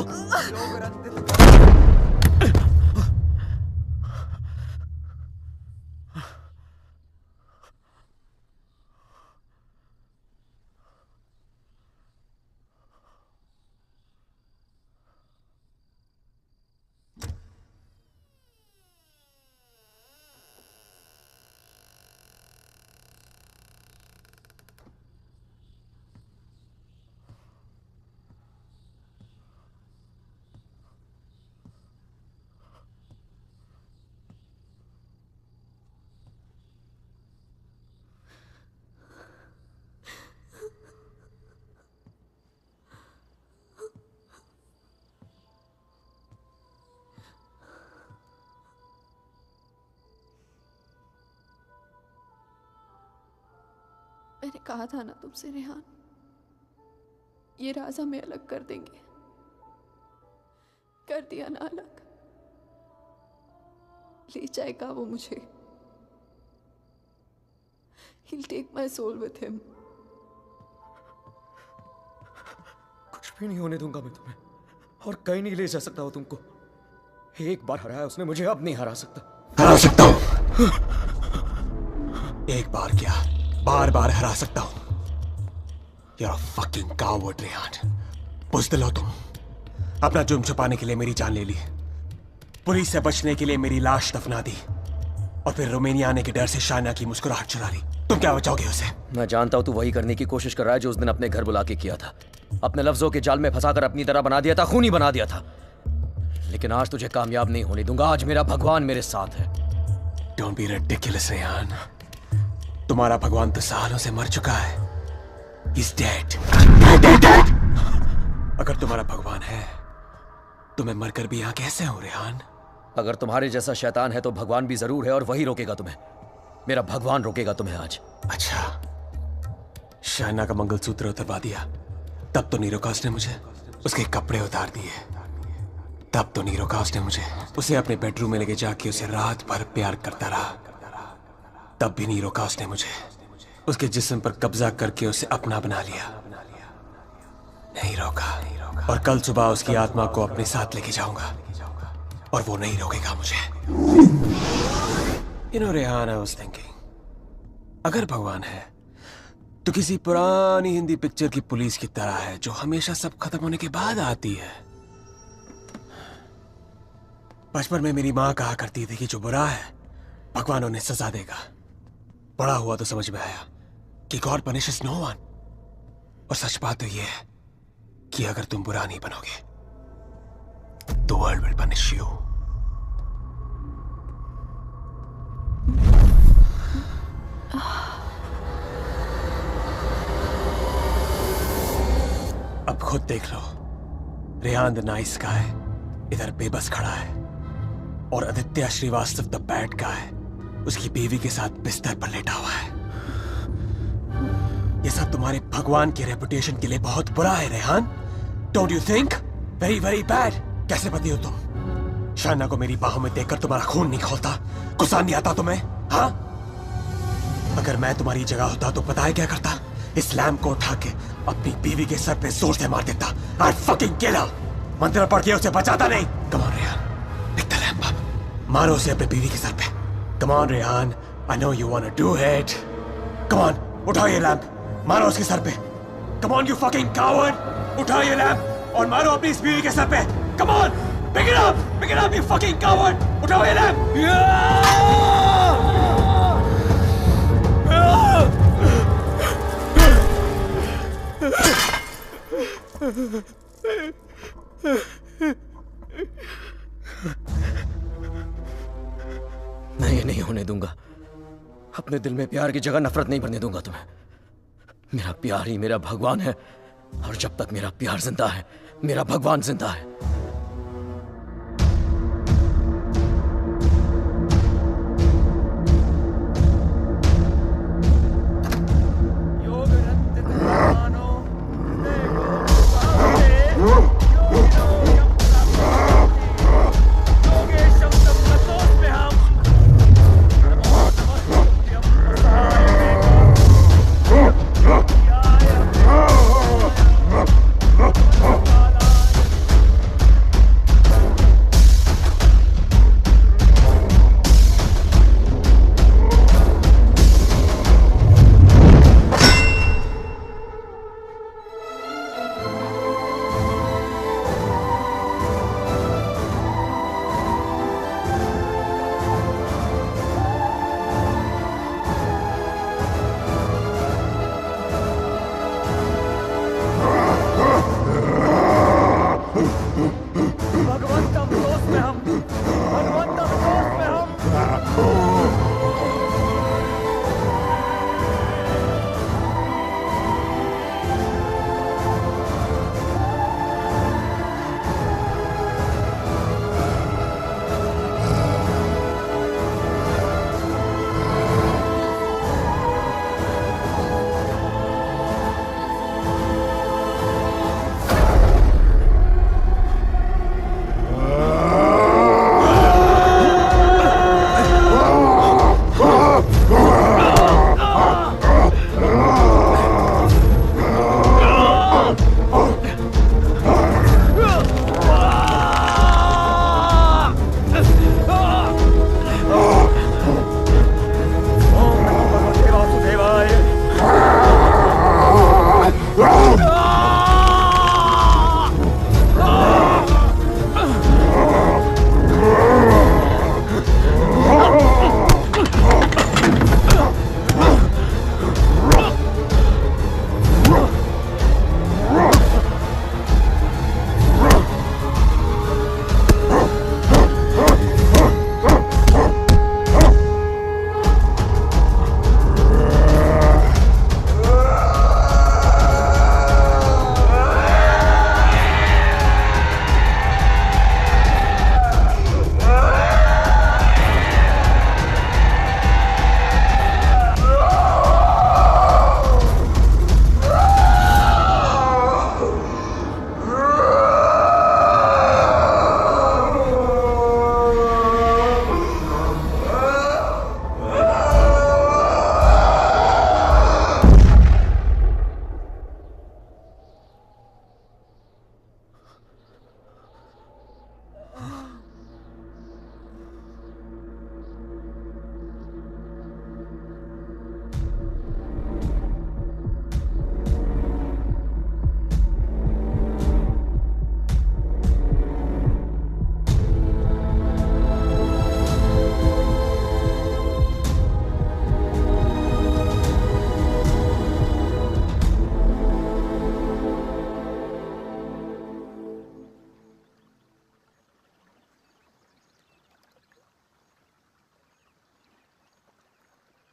मैंने कहा था ना तुमसे रेहान, ये राज हमें अलग कर देंगे. कर दिया ना अलग. ले जाएगा वो मुझे. He'll take my soul with him. कुछ भी नहीं होने दूंगा मैं तुम्हें, और कहीं नहीं ले जा सकता हो तुमको. एक बार हराया उसने मुझे, अब नहीं हरा सकता. हरा सकता हूँ. एक बार क्या, बार बार हरा सकता हूँ. You're a fucking coward, Rehan. बुज़दिल हो तुम. अपना जुर्म छुपाने के लिए मेरी जान ले ली, पुलिस से बचने के लिए मेरी लाश दफना दी, और फिर रोमानिया आने के डर से शाइना की मुस्कुराहट चुरा ली. तुम क्या बचाओगे उसे? मैं जानता हूँ तू वही करने की कोशिश कर रहा है जो उस दिन अपने घर बुला के किया था. अपने लफ्जों के जाल में फंसाकर अपनी तरह बना दिया था, खूनी बना दिया था. लेकिन आज तुझे कामयाब नहीं होने दूंगा. आज मेरा भगवान मेरे साथ है. Don't be ridiculous, Rehan. तुम्हारा भगवान तो सालों से मर चुका है. He's dead. अगर तुम्हारा भगवान है तो मैं मरकर भी यहाँ कैसे हूँ रेहान? अगर तुम्हारे जैसा शैतान है तो भगवान भी जरूर है और वही रोकेगा तुम्हें। मेरा भगवान रोकेगा तुम्हें आज। अच्छा, शाइना का मंगलसूत्र उतरवा दिया, तब तो नीरोकास ने मुझे उसके कपड़े उतार दिए। तब तो नीरोकास ने मुझे उसे अपने बेडरूम में लेके जाके उसे रात भर प्यार करता रहा। तब भी नीरोकास ने मुझे उसके जिस्म पर कब्जा करके उसे अपना बना लिया। नहीं रोका, और कल सुबह उसकी आत्मा को अपने साथ लेके जाऊंगा और वो नहीं रोकेगा मुझे। You know, Rehan, I was thinking, अगर भगवान है तो किसी पुरानी हिंदी पिक्चर की पुलिस की तरह है जो हमेशा सब खत्म होने के बाद आती है। बचपन में मेरी माँ कहा करती थी कि जो बुरा है भगवान उन्हें सजा देगा। बड़ा हुआ तो समझ में आया कि गॉड पनिशेस नो वन। और सच बात तो यह है कि अगर तुम बुरा नहीं बनोगे तो वर्ल्ड विल पनिश यू। अब खुद देख लो, रेहान द नाइस गाय इधर बेबस खड़ा है और Aditya Srivastava the bad guy उसकी बीवी के साथ बिस्तर पर लेटा हुआ है। ये सब तुम्हारे भगवान की रेपुटेशन के लिए बहुत बुरा है Rehan. Don't you think? Very very bad. कैसे पति हो तुम? शाइना को मेरी बाहों में देखकर तुम्हारा खून नहीं खोलता? गुस्सा नहीं आता तुम्हें? हाँ, अगर मैं तुम्हारी जगह होता तो पता है क्या करता? इस लैम्प को उठा के अपनी बीवी के सर पे जोर से मार देता। I'd fucking kill her। मंत्र पढ़ के उसे बचाता नहीं। Come on Rehan, pick the lamp up। मारो उसे अपने बीवी के सर पे। Come on Rehan, I know you wanna do it। Come on, उठाओ ये लैम्प, मारो उसके सर पे। Come on you fucking coward, उठाओ ये लैम्प और मारो अपनी इस बीवी के सर पे। Come on, pick it up you fucking coward, उठाओ ये लैम्प। मैं ये नहीं होने दूंगा। अपने दिल में प्यार की जगह नफरत नहीं भरने दूंगा तुम्हें। मेरा प्यार ही मेरा भगवान है और जब तक मेरा प्यार जिंदा है मेरा भगवान जिंदा है।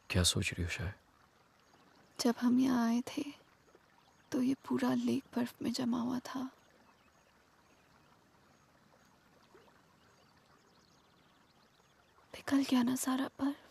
क्या सोच रही हो शायद? जब हम यहाँ आए थे तो ये पूरा लेक बर्फ में जमा हुआ था। पिघल गया ना सारा बर्फ।